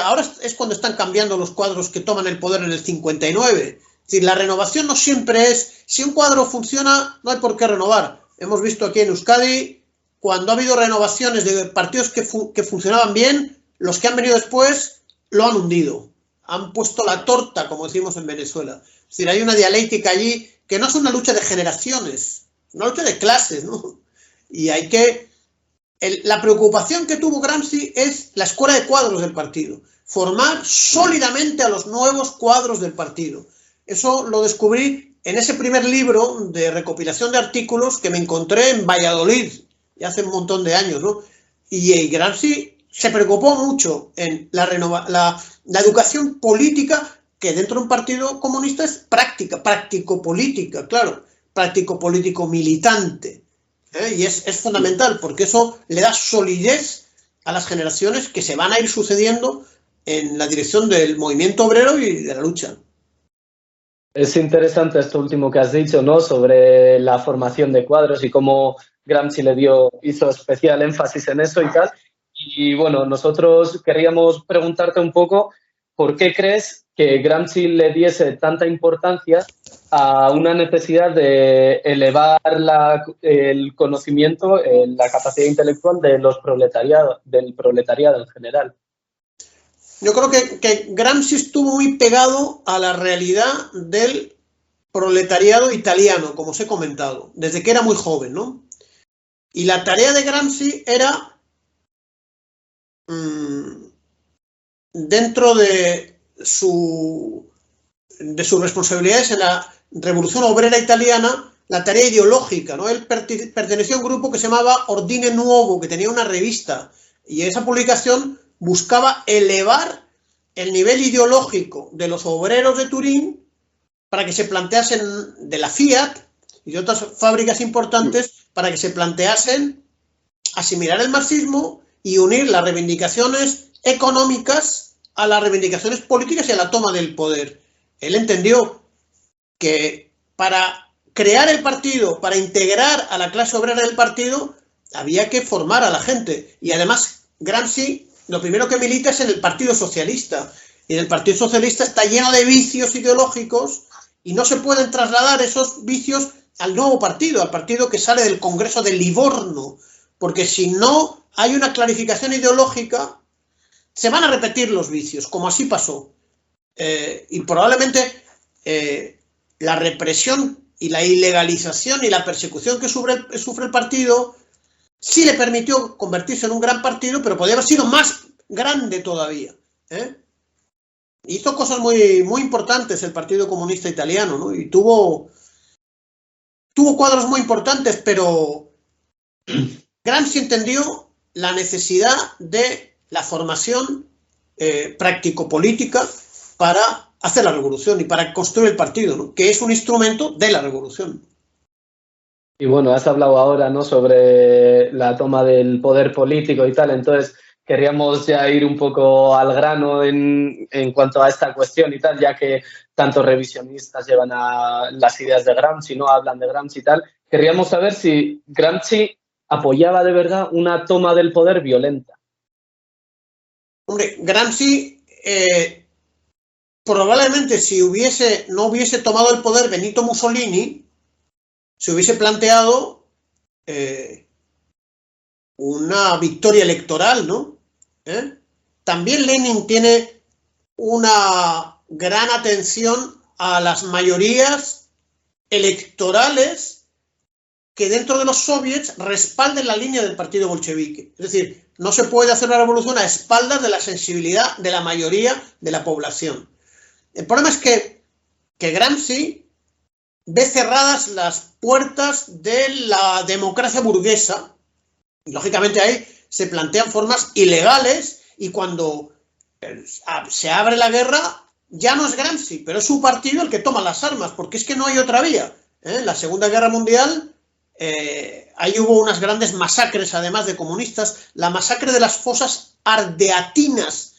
Speaker 2: ahora es cuando están cambiando los cuadros que toman el poder en el 59. Es decir, la renovación no siempre es, si un cuadro funciona, no hay por qué renovar. Hemos visto aquí en Euskadi, cuando ha habido renovaciones de partidos que funcionaban bien, los que han venido después lo han hundido. Han puesto la torta, como decimos en Venezuela. Es decir, hay una dialéctica allí que no es una lucha de generaciones, es una lucha de clases, ¿no? Y la preocupación que tuvo Gramsci es la escuela de cuadros del partido. Formar sólidamente a los nuevos cuadros del partido. Eso lo descubrí en ese primer libro de recopilación de artículos que me encontré en Valladolid, ya hace un montón de años, ¿no? Y Gramsci se preocupó mucho en la educación política, que dentro de un partido comunista es práctico-política, claro, práctico-político militante. Y es fundamental, porque eso le da solidez a las generaciones que se van a ir sucediendo en la dirección del movimiento obrero y de la lucha.
Speaker 3: Es interesante esto último que has dicho, ¿no? Sobre la formación de cuadros y cómo Gramsci hizo especial énfasis en eso y tal. Y bueno, nosotros queríamos preguntarte un poco por qué crees que Gramsci le diese tanta importancia a una necesidad de elevar el conocimiento, la capacidad intelectual del proletariado en general.
Speaker 2: Yo creo que Gramsci estuvo muy pegado a la realidad del proletariado italiano, como os he comentado, desde que era muy joven, ¿no? Y la tarea de Gramsci era, dentro de sus responsabilidades en la Revolución Obrera Italiana, la tarea ideológica, ¿no? Él pertenecía a un grupo que se llamaba Ordine Nuovo, que tenía una revista, y esa publicación buscaba elevar el nivel ideológico de los obreros de Turín para que se planteasen, de la Fiat y de otras fábricas importantes, para que se planteasen asimilar el marxismo y unir las reivindicaciones económicas a las reivindicaciones políticas y a la toma del poder. Él entendió que para crear el partido, para integrar a la clase obrera del partido, había que formar a la gente. Y además, Gramsci lo primero que milita es en el Partido Socialista. Y en el Partido Socialista está lleno de vicios ideológicos y no se pueden trasladar esos vicios al nuevo partido, al partido que sale del Congreso de Livorno. Porque si no hay una clarificación ideológica, se van a repetir los vicios, como así pasó. Y probablemente la represión y la ilegalización y la persecución que sufre el partido sí le permitió convertirse en un gran partido, pero podría haber sido más grande todavía. Hizo cosas muy, muy importantes el Partido Comunista Italiano, ¿no? Y tuvo cuadros muy importantes, pero Gramsci entendió la necesidad de la formación práctico-política para hacer la revolución y para construir el partido, ¿no? Que es un instrumento de la revolución.
Speaker 3: Y bueno, has hablado ahora, ¿no?, sobre la toma del poder político y tal, entonces queríamos ya ir un poco al grano en cuanto a esta cuestión y tal, ya que tantos revisionistas llevan a las ideas de Gramsci, ¿no?, hablan de Gramsci y tal. Queríamos saber si Gramsci apoyaba de verdad una toma del poder violenta.
Speaker 2: Hombre, Gramsci probablemente si no hubiese tomado el poder Benito Mussolini, se hubiese planteado una victoria electoral, ¿no? También Lenin tiene una gran atención a las mayorías electorales que dentro de los soviets respalden la línea del partido bolchevique. Es decir, no se puede hacer una revolución a espaldas de la sensibilidad de la mayoría de la población. El problema es que Gramsci ve cerradas las puertas de la democracia burguesa y lógicamente ahí se plantean formas ilegales y cuando se abre la guerra ya no es Gramsci, pero es su partido el que toma las armas, porque es que no hay otra vía. En la Segunda Guerra Mundial ahí hubo unas grandes masacres, además de comunistas, la masacre de las fosas ardeatinas,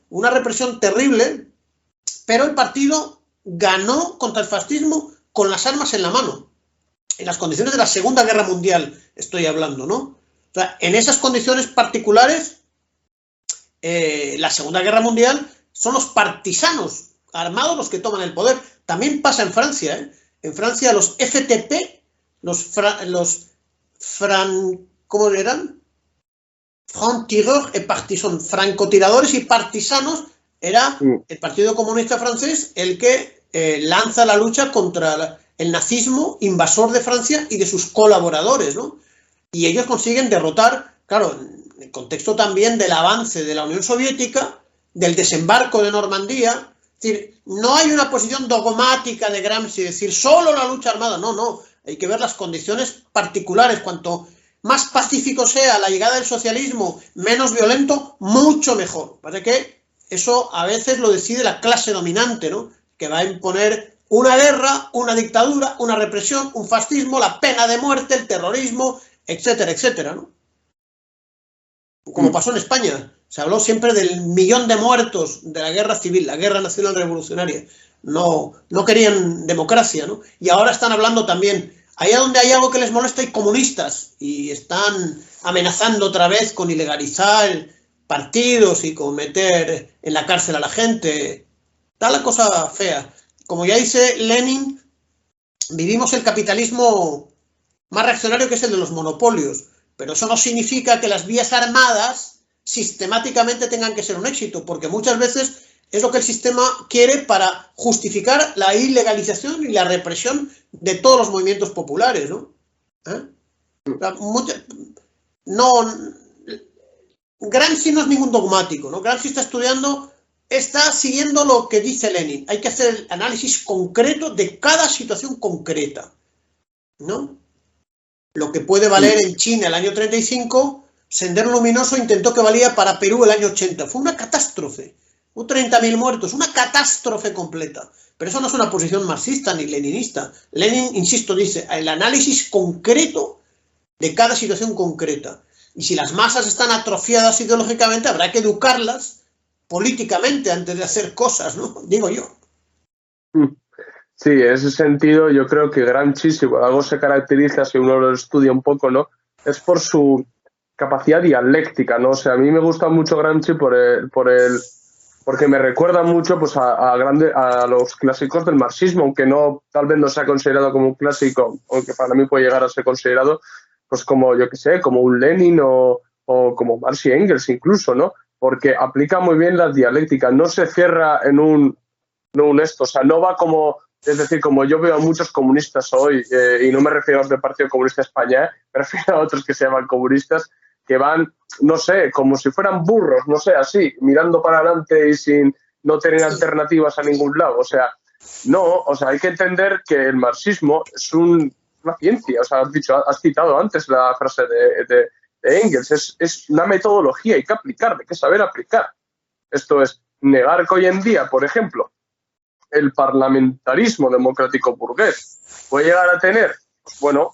Speaker 2: una represión terrible, pero el partido ganó contra el fascismo con las armas en la mano. En las condiciones de la Segunda Guerra Mundial estoy hablando, ¿no? O sea, en esas condiciones particulares, la Segunda Guerra Mundial son los partisanos armados los que toman el poder. También pasa en Francia, En Francia los FTP, ¿cómo eran? Francs-tireurs et partisans, francotiradores y partisanos, era el Partido Comunista Francés el que lanza la lucha contra el nazismo invasor de Francia y de sus colaboradores, ¿no? Y ellos consiguen derrotar, claro, en el contexto también del avance de la Unión Soviética, del desembarco de Normandía. Es decir, no hay una posición dogmática de Gramsci, decir solo la lucha armada, no, hay que ver las condiciones particulares. Cuanto más pacífico sea la llegada del socialismo, menos violento, mucho mejor. Parece que eso a veces lo decide la clase dominante, ¿no?, que va a imponer una guerra, una dictadura, una represión, un fascismo, la pena de muerte, el terrorismo, etcétera, etcétera, ¿no? Como pasó en España. Se habló siempre del 1.000.000 de muertos de la guerra civil, la guerra nacional revolucionaria. No querían democracia, ¿no? Y ahora están hablando también, allá donde hay algo que les molesta hay comunistas y están amenazando otra vez con ilegalizar partidos y con meter en la cárcel a la gente. Está la cosa fea. Como ya dice Lenin, vivimos el capitalismo más reaccionario, que es el de los monopolios, pero eso no significa que las vías armadas sistemáticamente tengan que ser un éxito, porque muchas veces es lo que el sistema quiere para justificar la ilegalización y la represión de todos los movimientos populares, ¿no? Gramsci no es ningún dogmático, ¿no? Gramsci está siguiendo lo que dice Lenin. Hay que hacer el análisis concreto de cada situación concreta, ¿no? Lo que puede valer en China el año 35, Sendero Luminoso intentó que valía para Perú el año 80. Fue una catástrofe. Hubo 30.000 muertos, una catástrofe completa. Pero eso no es una posición marxista ni leninista. Lenin, insisto, dice el análisis concreto de cada situación concreta. Y si las masas están atrofiadas ideológicamente, habrá que educarlas políticamente antes de hacer cosas, ¿no? Digo yo.
Speaker 1: Sí, en ese sentido yo creo que Gramsci, si por algo se caracteriza, si uno lo estudia un poco, ¿no?, es por su capacidad dialéctica, ¿no? O sea, a mí me gusta mucho Gramsci porque me recuerda mucho, pues, a los clásicos del marxismo, aunque tal vez no sea considerado como un clásico, aunque para mí puede llegar a ser considerado, pues, como, yo qué sé, como un Lenin o como Marx y Engels incluso, ¿no? Porque aplica muy bien las dialécticas, no se cierra en un no un esto. O sea, no va como, es decir, como yo veo a muchos comunistas hoy, y no me refiero a los del Partido Comunista de España, me refiero a otros que se llaman comunistas, que van, no sé, como si fueran burros, no sé, así, mirando para adelante y sin no tener alternativas a ningún lado. O sea, no, o sea, hay que entender que el marxismo es una ciencia. O sea, has citado antes la frase de Engels, es una metodología, hay que aplicar, hay que saber aplicar. Esto es, negar que hoy en día, por ejemplo, el parlamentarismo democrático burgués puede llegar a tener, bueno,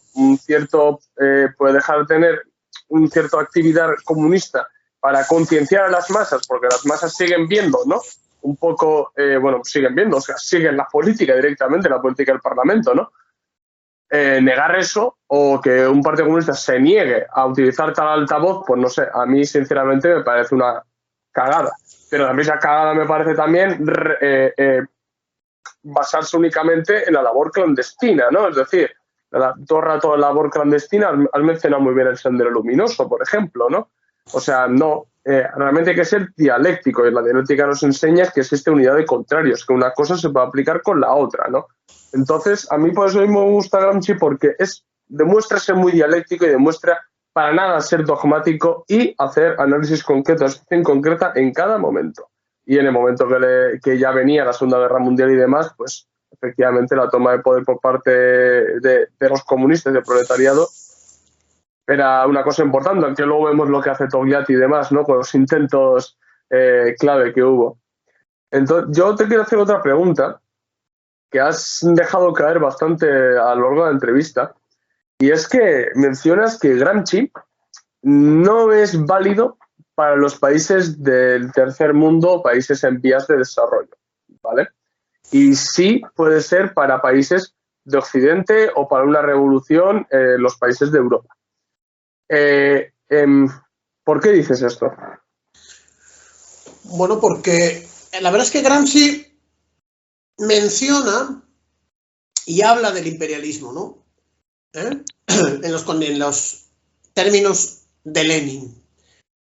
Speaker 1: puede dejar de tener una cierta actividad comunista para concienciar a las masas, porque las masas siguen viendo, ¿no? Un poco, siguen viendo, o sea, siguen la política directamente, la política del Parlamento, ¿no? Negar eso, o que un partido comunista se niegue a utilizar tal altavoz, pues no sé, a mí sinceramente me parece una cagada. Pero la misma cagada me parece también basarse únicamente en la labor clandestina, ¿no? Es decir, todo el rato de labor clandestina, has mencionado muy bien el Sendero Luminoso, por ejemplo, ¿no? O sea, no, realmente hay que ser dialéctico, y la dialéctica nos enseña que existe unidad de contrarios, que una cosa se puede aplicar con la otra, ¿no? Entonces, a mí por eso mismo me gusta Gramsci, porque demuestra ser muy dialéctico y demuestra para nada ser dogmático y hacer análisis concretos, situación concreta en cada momento. Y en el momento que ya venía la Segunda Guerra Mundial y demás, pues efectivamente la toma de poder por parte de los comunistas, del proletariado, era una cosa importante, aunque luego vemos lo que hace Togliatti y demás, ¿no? Con los intentos clave que hubo. Entonces, yo te quiero hacer otra pregunta que has dejado caer bastante a lo largo de la entrevista, y es que mencionas que Gramsci no es válido para los países del tercer mundo, países en vías de desarrollo, ¿vale? Y sí puede ser para países de Occidente o para una revolución los países de Europa. ¿Por qué dices esto?
Speaker 2: Bueno, porque la verdad es que Gramsci menciona y habla del imperialismo, ¿no? En los términos de Lenin.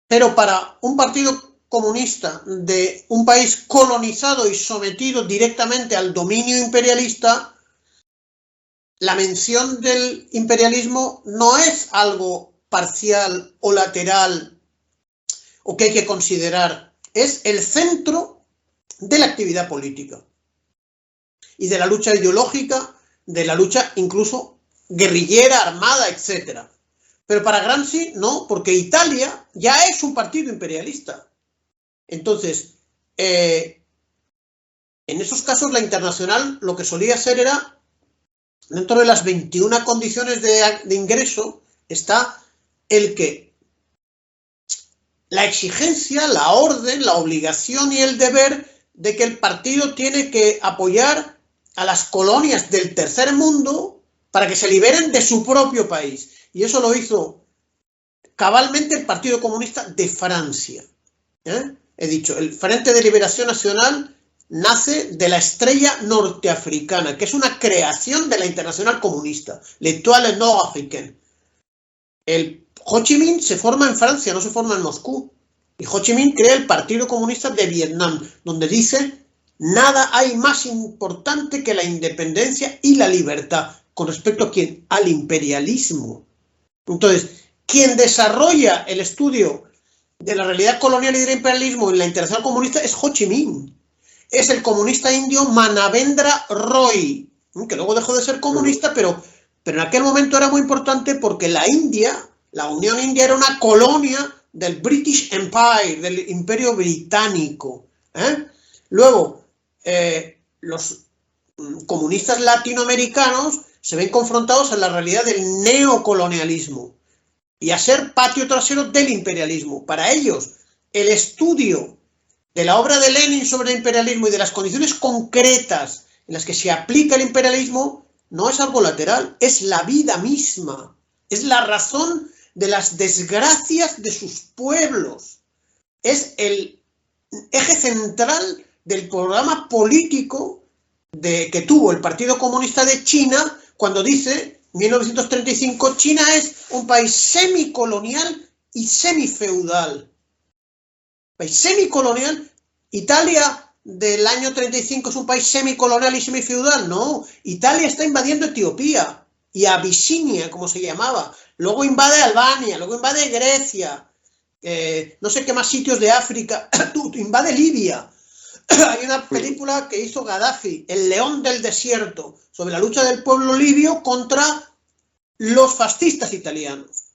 Speaker 2: Pero para un partido comunista de un país colonizado y sometido directamente al dominio imperialista, la mención del imperialismo no es algo parcial o lateral o que hay que considerar, es el centro de la actividad política y de la lucha ideológica, de la lucha incluso guerrillera, armada, etc. Pero para Gramsci no, porque Italia ya es un partido imperialista. Entonces, en esos casos la Internacional lo que solía hacer era, dentro de las 21 condiciones de ingreso, está el que la exigencia, la orden, la obligación y el deber de que el partido tiene que apoyar a las colonias del tercer mundo para que se liberen de su propio país. Y eso lo hizo cabalmente el Partido Comunista de Francia. He dicho, el Frente de Liberación Nacional nace de la Estrella Norteafricana, que es una creación de la Internacional Comunista, l'Étoile Nord-Africaine. El Ho Chi Minh se forma en Francia, no se forma en Moscú. Y Ho Chi Minh crea el Partido Comunista de Vietnam, donde dice: nada hay más importante que la independencia y la libertad. ¿Con respecto a quién? Al imperialismo. Entonces, quien desarrolla el estudio de la realidad colonial y del imperialismo en la Internacional Comunista es Ho Chi Minh. Es el comunista indio Manavendra Roy, que luego dejó de ser comunista, pero en aquel momento era muy importante porque la Unión India era una colonia del British Empire, del Imperio Británico. Luego, los comunistas latinoamericanos se ven confrontados a la realidad del neocolonialismo y a ser patio trasero del imperialismo. Para ellos, el estudio de la obra de Lenin sobre el imperialismo y de las condiciones concretas en las que se aplica el imperialismo no es algo lateral, es la vida misma, es la razón de las desgracias de sus pueblos, es el eje central del programa político que tuvo el Partido Comunista de China cuando dice, en 1935, China es un país semicolonial y semifeudal. País semicolonial, Italia del año 35 es un país semicolonial y semifeudal, no. Italia está invadiendo Etiopía y Abisinia, como se llamaba. Luego invade Albania, luego invade Grecia, no sé qué más sitios de África, invade Libia. Hay una película que hizo Gaddafi, El León del Desierto, sobre la lucha del pueblo libio contra los fascistas italianos.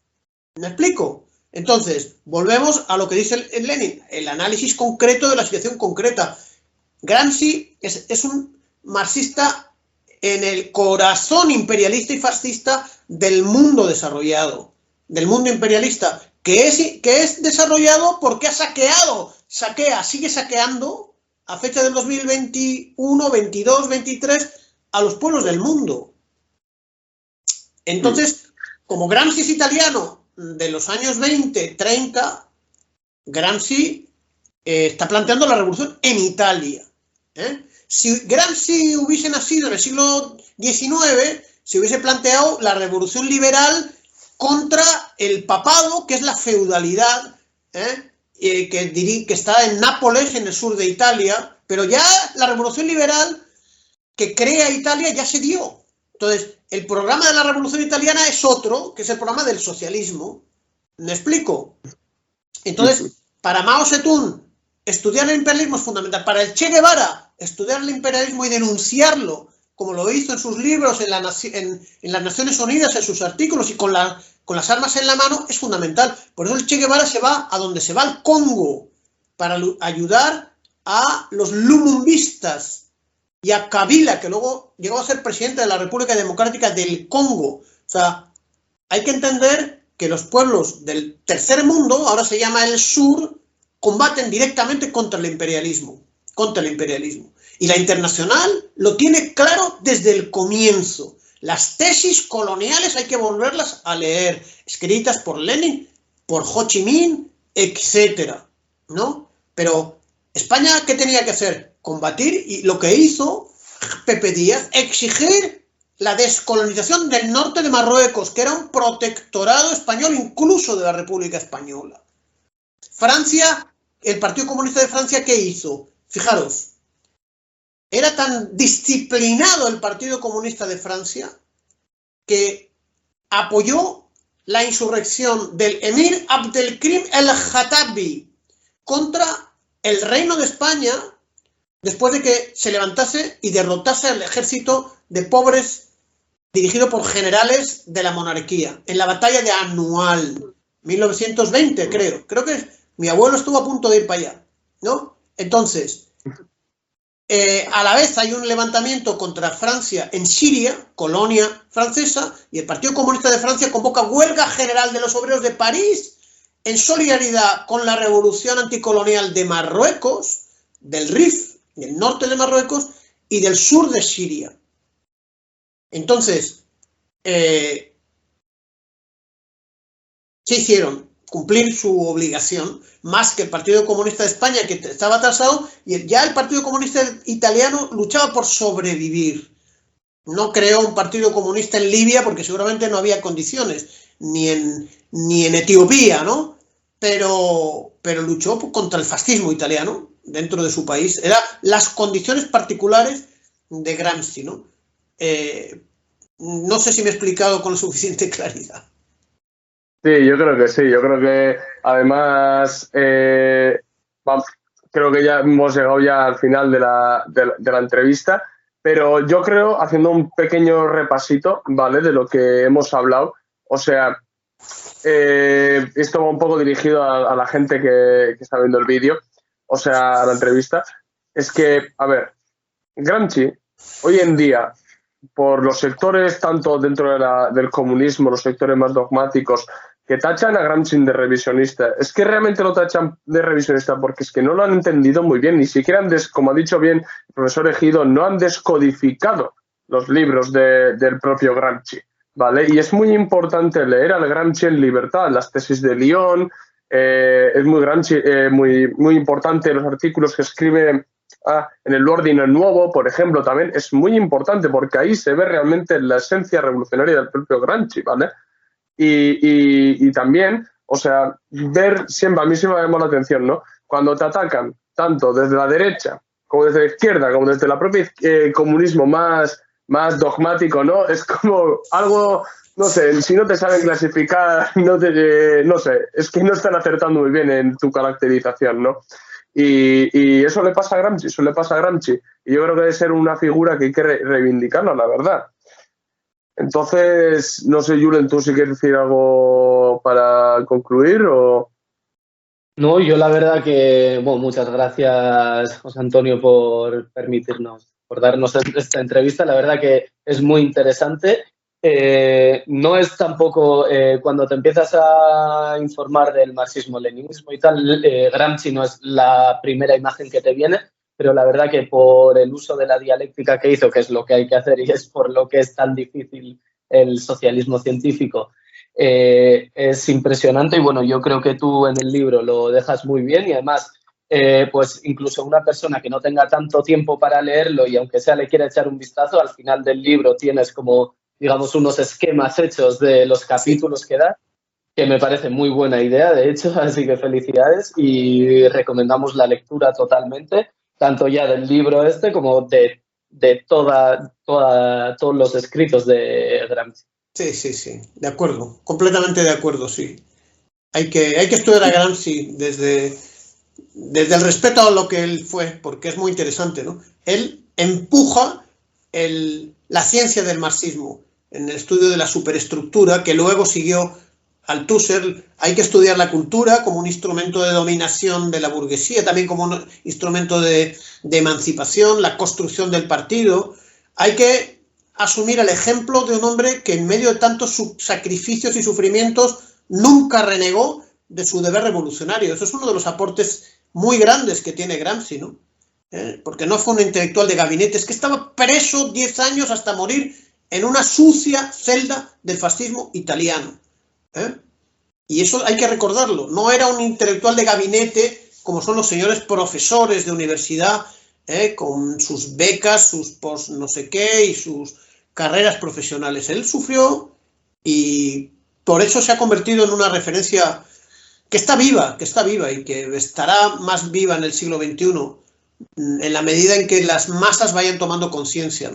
Speaker 2: ¿Me explico? Entonces, volvemos a lo que dice el Lenin, el análisis concreto de la situación concreta. Gramsci es un marxista en el corazón imperialista y fascista del mundo desarrollado, del mundo imperialista, que es desarrollado porque ha sigue saqueando a fecha del 2021, 22, 23 a los pueblos del mundo. Entonces, como Gramsci es italiano de los años 20, 30, Gramsci está planteando la revolución en Italia. Si Gramsci hubiese nacido en el siglo XIX, se hubiese planteado la revolución liberal contra el papado, que es la feudalidad, que está en Nápoles, en el sur de Italia, pero ya la revolución liberal que crea Italia ya se dio. Entonces, el programa de la revolución italiana es otro, que es el programa del socialismo. ¿Me explico? Entonces, para Mao Zedong, estudiar el imperialismo es fundamental. Para el Che Guevara, estudiar el imperialismo y denunciarlo, como lo hizo en sus libros, en las Naciones Unidas, en sus artículos y con las armas en la mano, es fundamental. Por eso el Che Guevara se va a donde se va, al Congo, para ayudar a los lumumbistas y a Kabila, que luego llegó a ser presidente de la República Democrática del Congo. O sea, hay que entender que los pueblos del tercer mundo, ahora se llama el sur, combaten directamente contra el imperialismo. Y la Internacional lo tiene claro desde el comienzo. Las tesis coloniales hay que volverlas a leer, escritas por Lenin, por Ho Chi Minh, etcétera, ¿no? Pero España, ¿qué tenía que hacer? Combatir, y lo que hizo Pepe Díaz, exigir la descolonización del norte de Marruecos, que era un protectorado español incluso de la República Española. Francia, el Partido Comunista de Francia, ¿qué hizo? Fijaros, era tan disciplinado el Partido Comunista de Francia que apoyó la insurrección del emir Abdelkrim el-Khattabi contra el Reino de España después de que se levantase y derrotase al ejército de pobres dirigido por generales de la monarquía en la batalla de Anual, 1920 creo que mi abuelo estuvo a punto de ir para allá, ¿no? Entonces, a la vez hay un levantamiento contra Francia en Siria, colonia francesa, y el Partido Comunista de Francia convoca huelga general de los obreros de París en solidaridad con la revolución anticolonial de Marruecos, del Rif, del norte de Marruecos y del sur de Siria. Entonces, ¿qué hicieron? Cumplir su obligación, más que el Partido Comunista de España, que estaba atrasado, y ya el Partido Comunista italiano luchaba por sobrevivir. No creó un Partido Comunista en Libia porque seguramente no había condiciones, ni en Etiopía, ¿no? Pero luchó contra el fascismo italiano dentro de su país. Eran las condiciones particulares de Gramsci, ¿no? No sé si me he explicado con suficiente claridad.
Speaker 1: Sí, yo creo que sí. Yo creo que además creo que ya hemos llegado ya al final de la entrevista, pero yo creo, haciendo un pequeño repasito, ¿vale?, de lo que hemos hablado, o sea, esto va un poco dirigido a la gente que está viendo el vídeo, o sea, a la entrevista, es que, a ver, Gramsci, hoy en día, por los sectores, tanto dentro del comunismo, los sectores más dogmáticos, que tachan a Gramsci de revisionista, es que realmente lo tachan de revisionista porque es que no lo han entendido muy bien, ni siquiera como ha dicho bien el profesor Ejido, no han descodificado los libros del propio Gramsci, ¿vale? Y es muy importante leer al Gramsci en libertad, las tesis de Lyon, es muy importante los artículos que escribe en el Ordine Nuevo, por ejemplo, también es muy importante porque ahí se ve realmente la esencia revolucionaria del propio Gramsci, ¿vale? Y también, o sea, ver siempre, a mí sí me ha llamado la atención, ¿no? Cuando te atacan tanto desde la derecha como desde la izquierda, como desde la propia comunismo más dogmático, ¿no? Es como algo, no sé, si no te saben clasificar, no sé, es que no están acertando muy bien en tu caracterización, ¿no? Y eso le pasa a Gramsci, y yo creo que debe ser una figura que hay que reivindicarla, la verdad. Entonces, no sé, Julen, ¿tú si quieres decir algo para concluir o...?
Speaker 3: No, yo la verdad que, bueno, muchas gracias, José Antonio, por permitirnos, por darnos esta entrevista. La verdad que es muy interesante. No es tampoco, cuando te empiezas a informar del marxismo-leninismo y tal, Gramsci no es la primera imagen que te viene, pero la verdad que por el uso de la dialéctica que hizo, que es lo que hay que hacer y es por lo que es tan difícil el socialismo científico, es impresionante. Y bueno, yo creo que tú en el libro lo dejas muy bien, y además, pues incluso una persona que no tenga tanto tiempo para leerlo y aunque sea le quiera echar un vistazo, al final del libro tienes como, digamos, unos esquemas hechos de los capítulos que da, que me parece muy buena idea, de hecho, así que felicidades y recomendamos la lectura totalmente, tanto ya del libro este como de todos los escritos de Gramsci.
Speaker 2: Sí, de acuerdo, completamente de acuerdo, sí. Hay que estudiar a Gramsci desde el respeto a lo que él fue, porque es muy interesante, ¿no? Él empuja la ciencia del marxismo en el estudio de la superestructura, que luego siguió Althusser. Hay que estudiar la cultura como un instrumento de dominación de la burguesía, también como un instrumento de emancipación, la construcción del partido. Hay que asumir el ejemplo de un hombre que en medio de tantos sacrificios y sufrimientos nunca renegó de su deber revolucionario. Eso es uno de los aportes muy grandes que tiene Gramsci, ¿no? Porque no fue un intelectual de gabinete, es que estaba preso 10 años hasta morir en una sucia celda del fascismo italiano. Y eso hay que recordarlo. No era un intelectual de gabinete como son los señores profesores de universidad, con sus becas, sus post no sé qué y sus carreras profesionales. Él sufrió y por eso se ha convertido en una referencia que está viva y que estará más viva en el siglo XXI en la medida en que las masas vayan tomando conciencia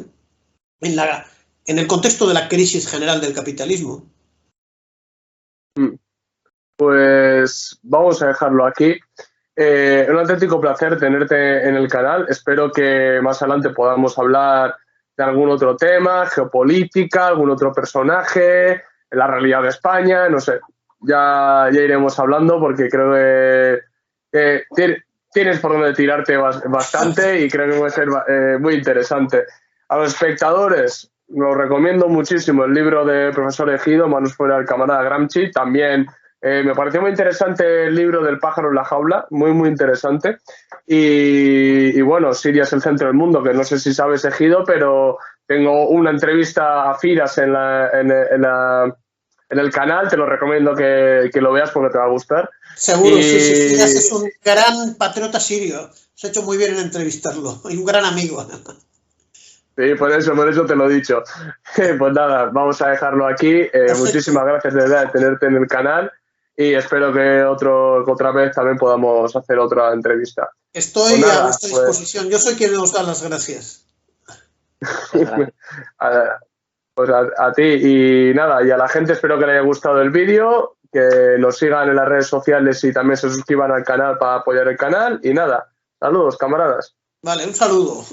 Speaker 2: en el contexto de la crisis general del capitalismo.
Speaker 1: Pues vamos a dejarlo aquí. Un auténtico placer tenerte en el canal. Espero que más adelante podamos hablar de algún otro tema, geopolítica, algún otro personaje, la realidad de España, no sé. Ya iremos hablando porque creo que tienes por donde tirarte bastante y creo que va a ser muy interesante. A los espectadores, os recomiendo muchísimo el libro del profesor Ejido, Manos fuera del camarada Gramsci. También me pareció muy interesante el libro del pájaro en la jaula, muy, muy interesante. Y bueno, Siria es el centro del mundo, que no sé si sabes, Ejido, pero tengo una entrevista a Firas en el canal, te lo recomiendo que lo veas porque te va a gustar.
Speaker 2: Seguro, sí. Firas es un gran patriota sirio. Se ha hecho muy bien en entrevistarlo. Y un gran amigo.
Speaker 1: Sí, por eso te lo he dicho. Pues nada, vamos a dejarlo aquí. Muchísimas gracias de verdad de tenerte en el canal y espero que otra vez también podamos hacer otra entrevista.
Speaker 2: Estoy a vuestra disposición. Yo soy quien os da las gracias.
Speaker 1: Pues a ti y nada, y a la gente espero que le haya gustado el vídeo, que nos sigan en las redes sociales y también se suscriban al canal para apoyar el canal y nada, saludos camaradas.
Speaker 2: Vale, un saludo.